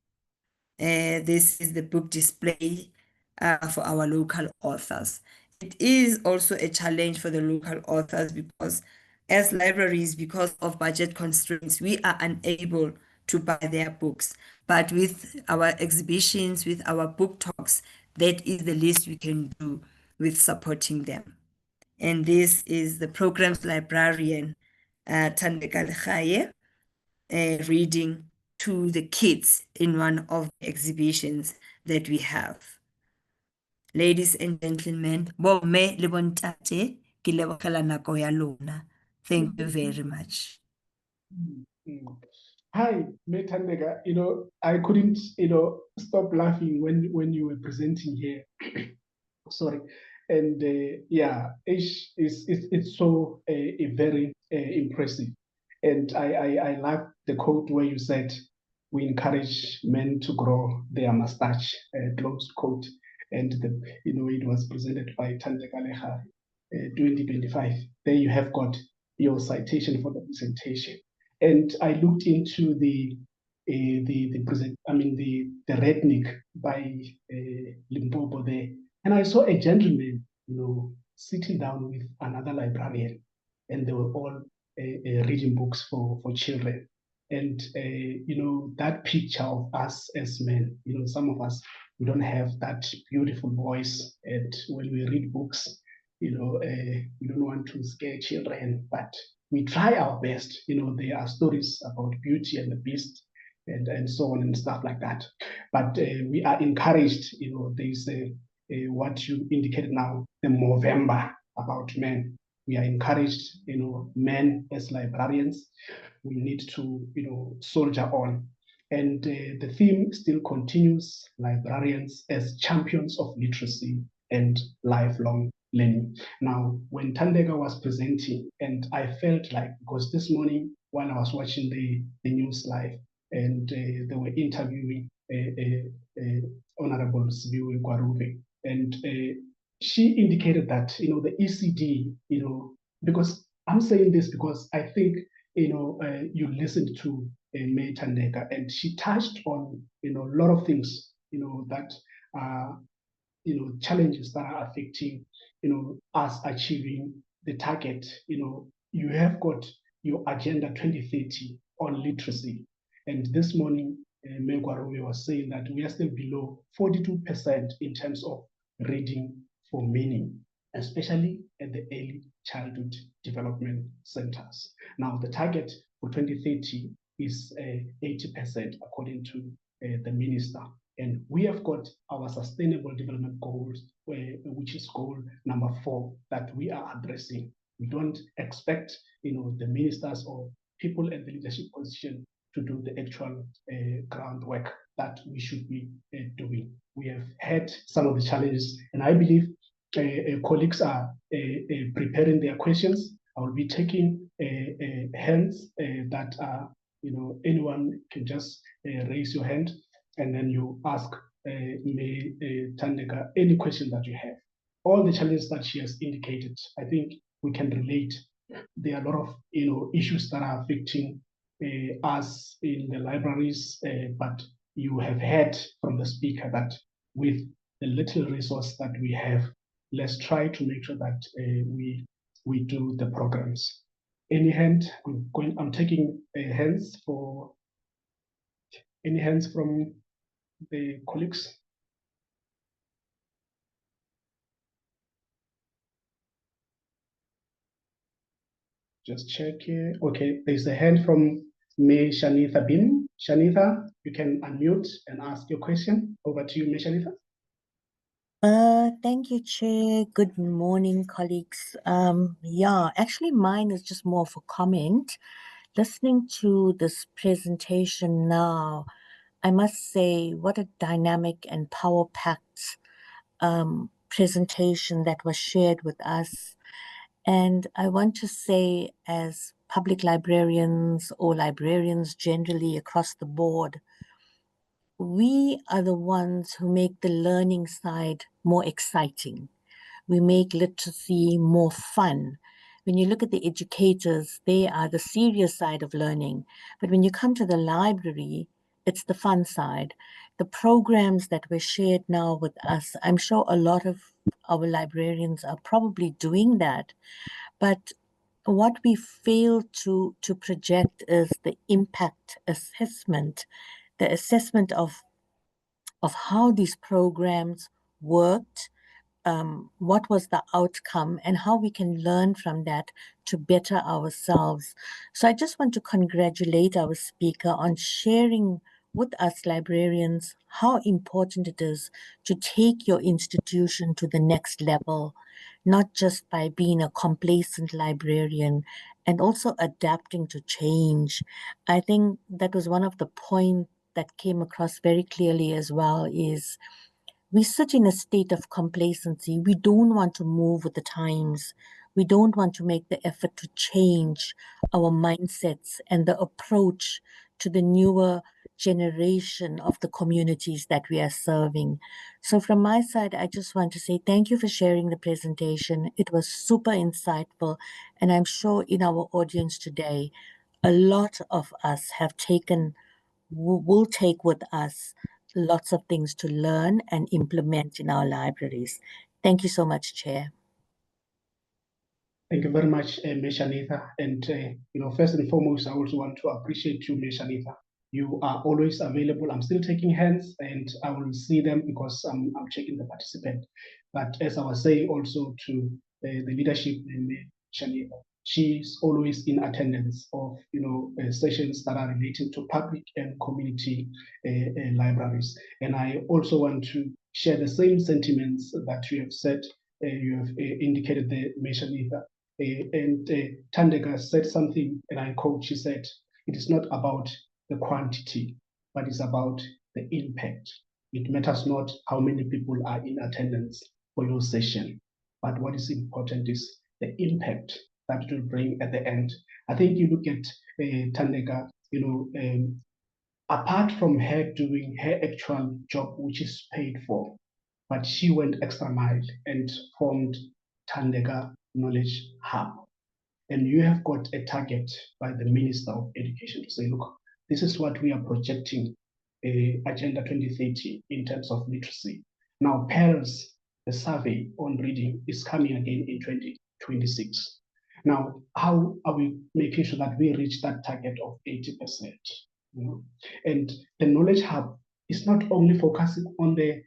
This is the book display for our local authors. It is also a challenge for the local authors because as libraries, because of budget constraints, we are unable to buy their books. But with our exhibitions, with our book talks, that is the least we can do with supporting them. And this is the program's librarian, Thandeka Lekgaye, reading to the kids in one of the exhibitions that we have. Ladies and gentlemen, bomme le bontate, ke lebogela nako ya lona. Thank you very much. Hi, Metandega. I couldn't, stop laughing when you were presenting here. Sorry. And yeah, it's so very impressive. And I like the quote where you said, we encourage men to grow their mustache, closed quote. And it was presented by Thandeka Lekgaye, 2025. There you have got your citation for the presentation. And I looked into the Rednick by Limpopo there, and I saw a gentleman, sitting down with another librarian, and they were all reading books for children. And that picture of us as men, some of us, we don't have that beautiful voice, and when we read books, we don't want to scare children, but we try our best. There are stories about Beauty and the Beast and so on and stuff like that. But we are encouraged, there's what you indicated now, the Movember about men. We are encouraged, men as librarians, we need to, soldier on. And the theme still continues, librarians as champions of literacy and lifelong learning. Now, when Thandeka was presenting, and I felt like, because this morning while I was watching the news live, and they were interviewing Honorable Sibiwe Gwaruve, and she indicated that the ECD, because I'm saying this because I think you listened to May Tandeka, and she touched on a lot of things that are challenges that are affecting us achieving the target. You have got your agenda 2030 on literacy, and this morning Megwarowe was saying that we are still below 42% in terms of reading for meaning, especially at the early childhood development centers. Now the target for 2030 is 80% according to the minister. And we have got our sustainable development goals, which is goal number 4 that we are addressing. We don't expect, the ministers or people at the leadership position to do the actual groundwork that we should be doing. We have had some of the challenges, and I believe colleagues are preparing their questions. I will be taking hands that are, anyone can just raise your hand, and then you ask May Tandeka any question that you have. All the challenges that she has indicated, I think we can relate. There are a lot of issues that are affecting us in the libraries, but you have heard from the speaker that with the little resource that we have, let's try to make sure that we do the programs. Any hand? I'm taking hands for any hands from the colleagues. Just check here. Okay, there's a hand from May Shanitha Bin. Shanitha, you can unmute and ask your question. Over to you, May Shanitha. Thank you, Chair. Good morning, colleagues. Yeah, actually mine is just more of a comment. Listening to this presentation now, I must say what a dynamic and power-packed presentation that was shared with us. And I want to say, as public librarians or librarians generally across the board, we are the ones who make the learning side more exciting. We make literacy more fun. When you look at the educators, they are the serious side of learning. But when you come to the library, it's the fun side. The programs that were shared now with us, I'm sure a lot of our librarians are probably doing that. But what we fail to project is the impact assessment, the assessment of how these programs worked, what was the outcome, and how we can learn from that to better ourselves. So I just want to congratulate our speaker on sharing with us librarians how important it is to take your institution to the next level, not just by being a complacent librarian and also adapting to change. I think that was one of the points that came across very clearly as well, is we sit in a state of complacency. We don't want to move with the times. We don't want to make the effort to change our mindsets and the approach to the newer generation of the communities that we are serving. So from my side, I just want to say thank you for sharing the presentation. It was super insightful, and I'm sure in our audience today, a lot of us have taken, will take with us lots of things to learn and implement in our libraries. Thank you so much, Chair. Thank you very much, May Shanitha. And first and foremost, I also want to appreciate you, May Shanitha. You are always available. I'm still taking hands, and I will see them because I'm checking the participant. But as I was saying also to the leadership, May Shanitha, she's always in attendance of sessions that are related to public and community libraries. And I also want to share the same sentiments that you have said. You have indicated the May Shanitha. And Tandeka said something, and I quote, she said, "It is not about the quantity, but it's about the impact. It matters not how many people are in attendance for your session, but what is important is the impact that it will bring at the end." I think you look at Tandeka, apart from her doing her actual job, which is paid for, but she went extra mile and formed Tandega Knowledge Hub. And you have got a target by the Minister of Education to say, look, this is what we are projecting Agenda 2030 in terms of literacy. Now, parents, the survey on reading is coming again in 2026. Now, how are we making sure that we reach that target of 80%? You know? And the Knowledge Hub is not only focusing on the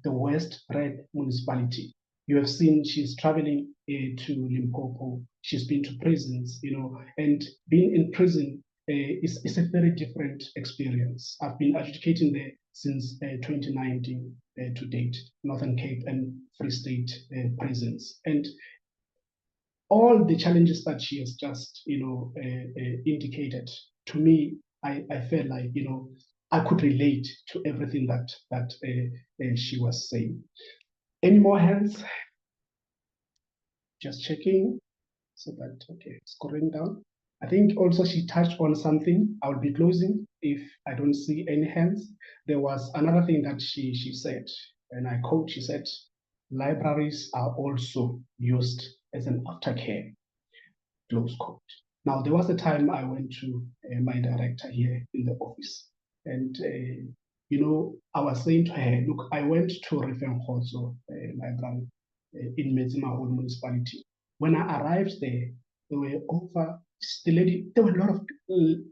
West Red municipality. You have seen she's traveling to Limpopo. She's been to prisons, you know, and being in prison is a very different experience. I've been educating there since 2019 to date, Northern Cape and Free State prisons. And all the challenges that she has just, you know, indicated, to me, I felt like, you know, I could relate to everything that she was saying. Any more hands? Just checking. So that, okay, scrolling down. I think also she touched on something. I'll be closing if I don't see any hands. There was another thing that she said, and I quote, she said, libraries are also used as an aftercare, close quote. Now, there was a time I went to my director here in the office, and you know, I was saying to her, look, I went to Rifenhozo library in Medzimaholo municipality. When I arrived there were over, there were a lot of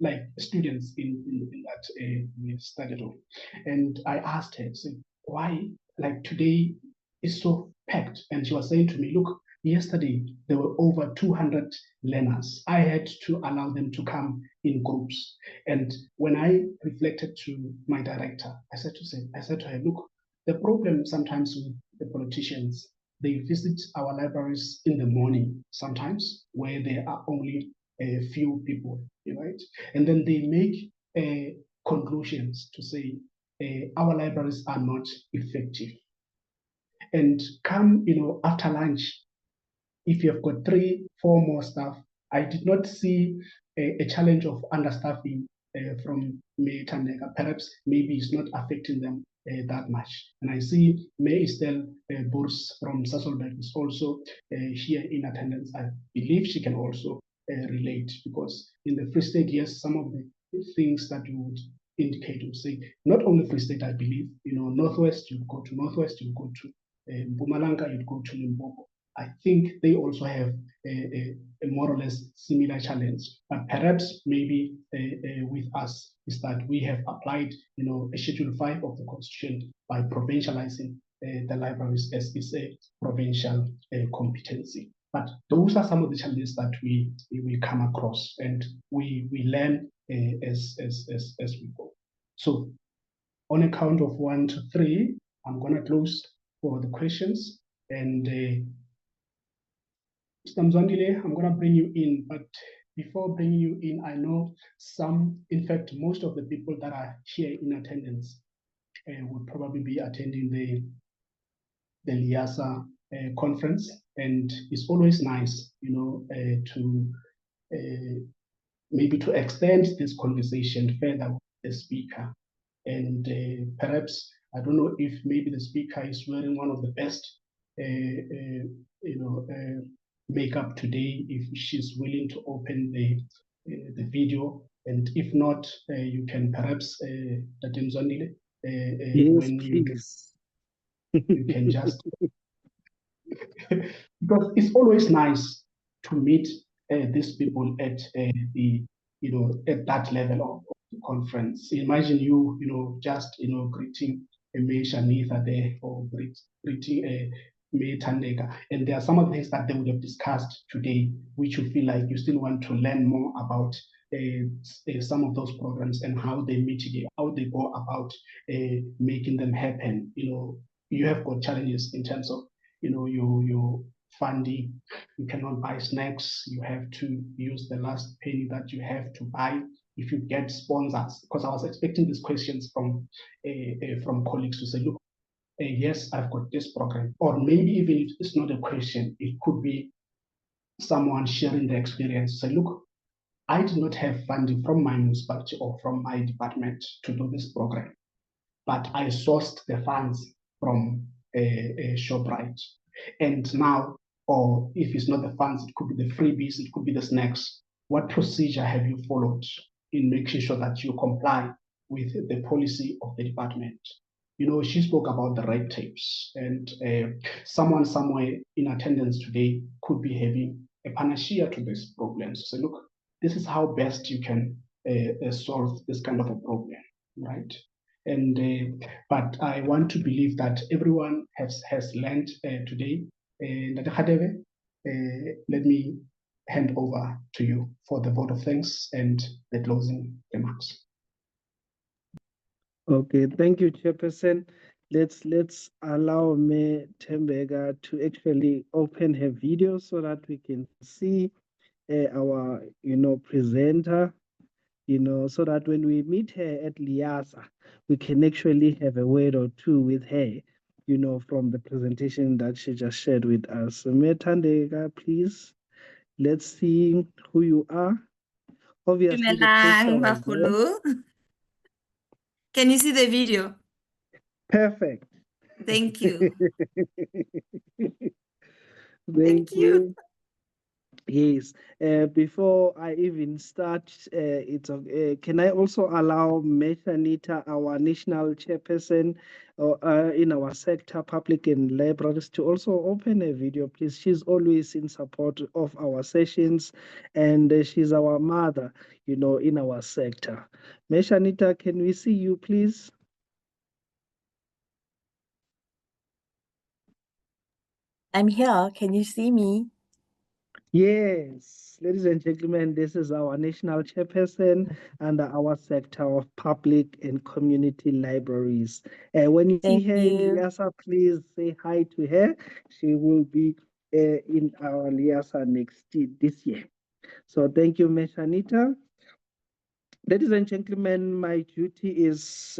like students in that study room. And I asked her, so why, like today is so packed? And she was saying to me, look, yesterday there were over 200 learners. I had to allow them to come in groups. And when I reflected to my director, I said to her, look, the problem sometimes with the politicians, they visit our libraries in the morning sometimes, where there are only a few people, right? And then they make conclusions to say our libraries are not effective. And come, you know, after lunch, if you have got 3, 4 more staff, I did not see a challenge of understaffing from May Tandega. Perhaps maybe it's not affecting them that much. And I see May Estelle Burs from Sasolberg is also here in attendance. I believe she can also relate, because in the Free State, yes, some of the things that you would indicate would say, not only Free State, I believe, you know, Northwest, you'd go to Northwest, you'd go to Mpumalanga, you'd go to Limpopo. I think they also have a more or less similar challenge, but perhaps maybe with us is that we have applied, you know, a Schedule 5 of the Constitution by provincializing the libraries as is a provincial competency. But those are some of the challenges that we come across, and we learn as we go. So, on a count of 1 to 3, I'm going to close for the questions, and Mr. Mzwandile, I'm going to bring you in, but before bringing you in, I know in fact, most of the people that are here in attendance will probably be attending the LIASA conference, and it's always nice, you know, to maybe to extend this conversation further with the speaker. And perhaps, I don't know if maybe the speaker is wearing one of the best, makeup today, if she's willing to open the video. And if not, you can perhaps, Tatem Zondile, Yes, when please. you can just, because it's always nice to meet these people at at that level of the conference. Imagine just greeting a May Shanitha there, or greeting a May Tandega, and there are some of the things that they would have discussed today, which you feel like you still want to learn more about some of those programs and how they mitigate, how they go about making them happen. You have got challenges in terms of your funding. You cannot buy snacks. You have to use the last penny that you have to buy. If you get sponsors, because I was expecting these questions from colleagues to say, look, yes, I've got this program, or maybe even if it's not a question, it could be someone sharing the experience. Say, look, I did not have funding from my municipality or from my department to do this program, but I sourced the funds from a ShopRite. And now, or if it's not the funds, it could be the freebies, it could be the snacks. What procedure have you followed in making sure that you comply with the policy of the department? You know, she spoke about the red tapes, and someone somewhere in attendance today could be having a panacea to this problem. So look, this is how best you can solve this kind of a problem, right? And but I want to believe that everyone has learned today. Ndate Kgadebe, let me hand over to you for the vote of thanks and the closing remarks. Okay, thank you, Chairperson. Let's allow me Tembega to actually open her video so that we can see our presenter, so that when we meet her at Liasa, we can actually have a word or two with her, from the presentation that she just shared with us. Tandega, please, let's see who you are. Obviously, the picture Dumelang, was there. Bagolo. Can you see the video? Perfect. Thank you. Thank you. you. Yes. Before I even start, can I also allow Meshanita, our national chairperson in our sector, public and libraries, to also open a video, please? She's always in support of our sessions, and she's our mother, in our sector. Meshanita, can we see you, please? I'm here. Can you see me? Yes, ladies and gentlemen, this is our national chairperson under our sector of public and community libraries. When you see Thank her in you. Liasa, please say hi to her. She will be in our Liasa this year. So thank you, Meshanita. Ladies and gentlemen, my duty is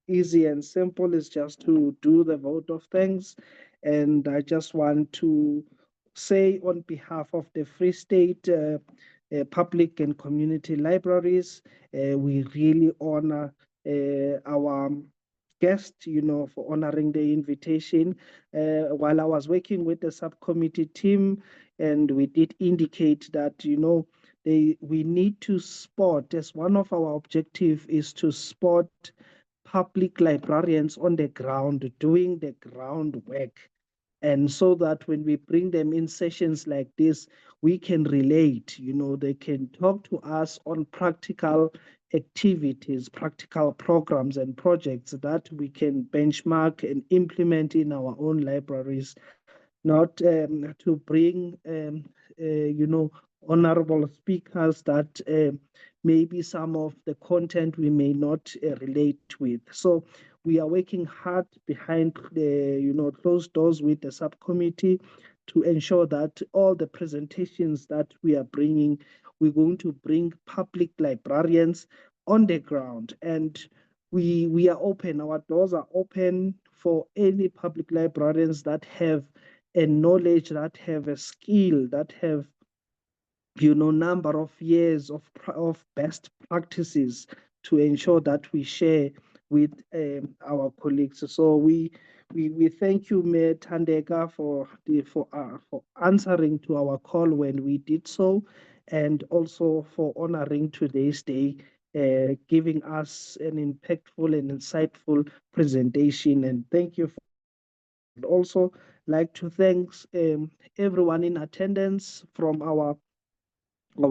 easy and simple. It's just to do the vote of thanks. And I just want to say on behalf of the Free State public and community libraries, we really honor our guest, for honoring the invitation. While I was working with the subcommittee team, and we did indicate that, we need to spot, as one of our objectives is to spot public librarians on the ground doing the groundwork, and so that when we bring them in sessions like this, we can relate, they can talk to us on practical activities, practical programs and projects that we can benchmark and implement in our own libraries, not to bring, honorable speakers that maybe some of the content we may not relate with. So we are working hard behind the, closed doors with the subcommittee to ensure that all the presentations that we are bringing, we're going to bring public librarians on the ground. And we are open, our doors are open for any public librarians that have a knowledge, that have a skill, that have number of years of best practices to ensure that we share with our colleagues. So we thank you, Mayor Tandeka, for answering to our call when we did so, and also for honoring today's day, giving us an impactful and insightful presentation. And thank you. I'd also like to thank everyone in attendance, from our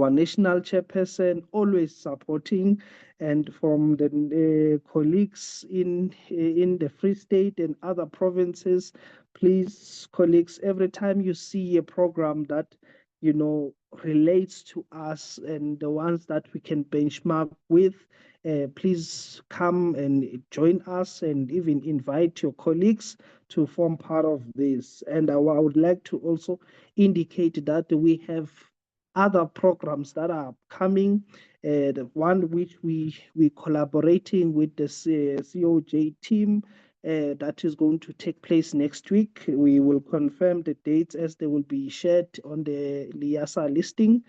national chairperson, always supporting, and from the colleagues in the Free State and other provinces. Please, colleagues, every time you see a program that relates to us and the ones that we can benchmark with, please come and join us, and even invite your colleagues to form part of this. And I would like to also indicate that we have other programs that are coming. The one which we collaborating with the COJ team, that is going to take place next week. We will confirm the dates as they will be shared on the Liasa listing.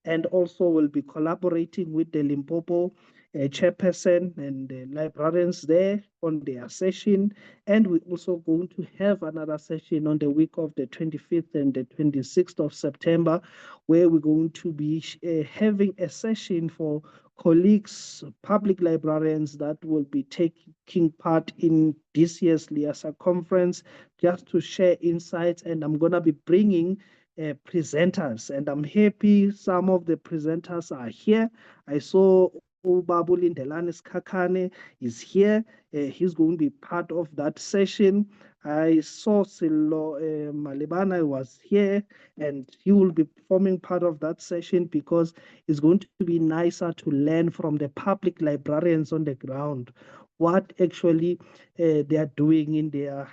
and also will be collaborating with the Limpopo chairperson and the librarians there on their session. And we're also going to have another session on the week of the 25th and the 26th of September, where we're going to be having a session for colleagues, public librarians that will be taking part in this year's LIASA conference, just to share insights. And I'm going to be bringing presenters, and I'm happy some of the presenters are here. I saw Ubabuli Ndelanis Kakane is here. He's going to be part of that session. I saw Silo Malibana was here, and he will be forming part of that session because it's going to be nicer to learn from the public librarians on the ground what actually they are doing in their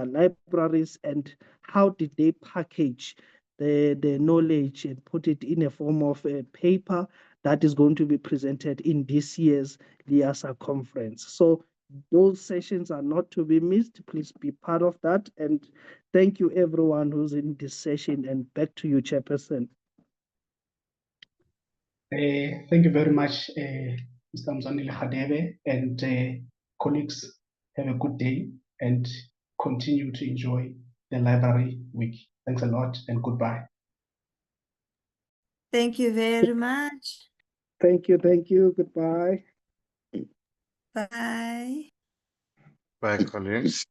libraries, and how did they package the knowledge and put it in a form of a paper that is going to be presented in this year's LIASA conference. So those sessions are not to be missed. Please be part of that. And thank you everyone who's in this session, and back to you, Chairperson. Thank you very much, Mr. Mzanile Hadebe, and colleagues. Have a good day and continue to enjoy the library week. Thanks a lot and goodbye. Thank you very much. Thank you. Goodbye. Bye. Bye, colleagues.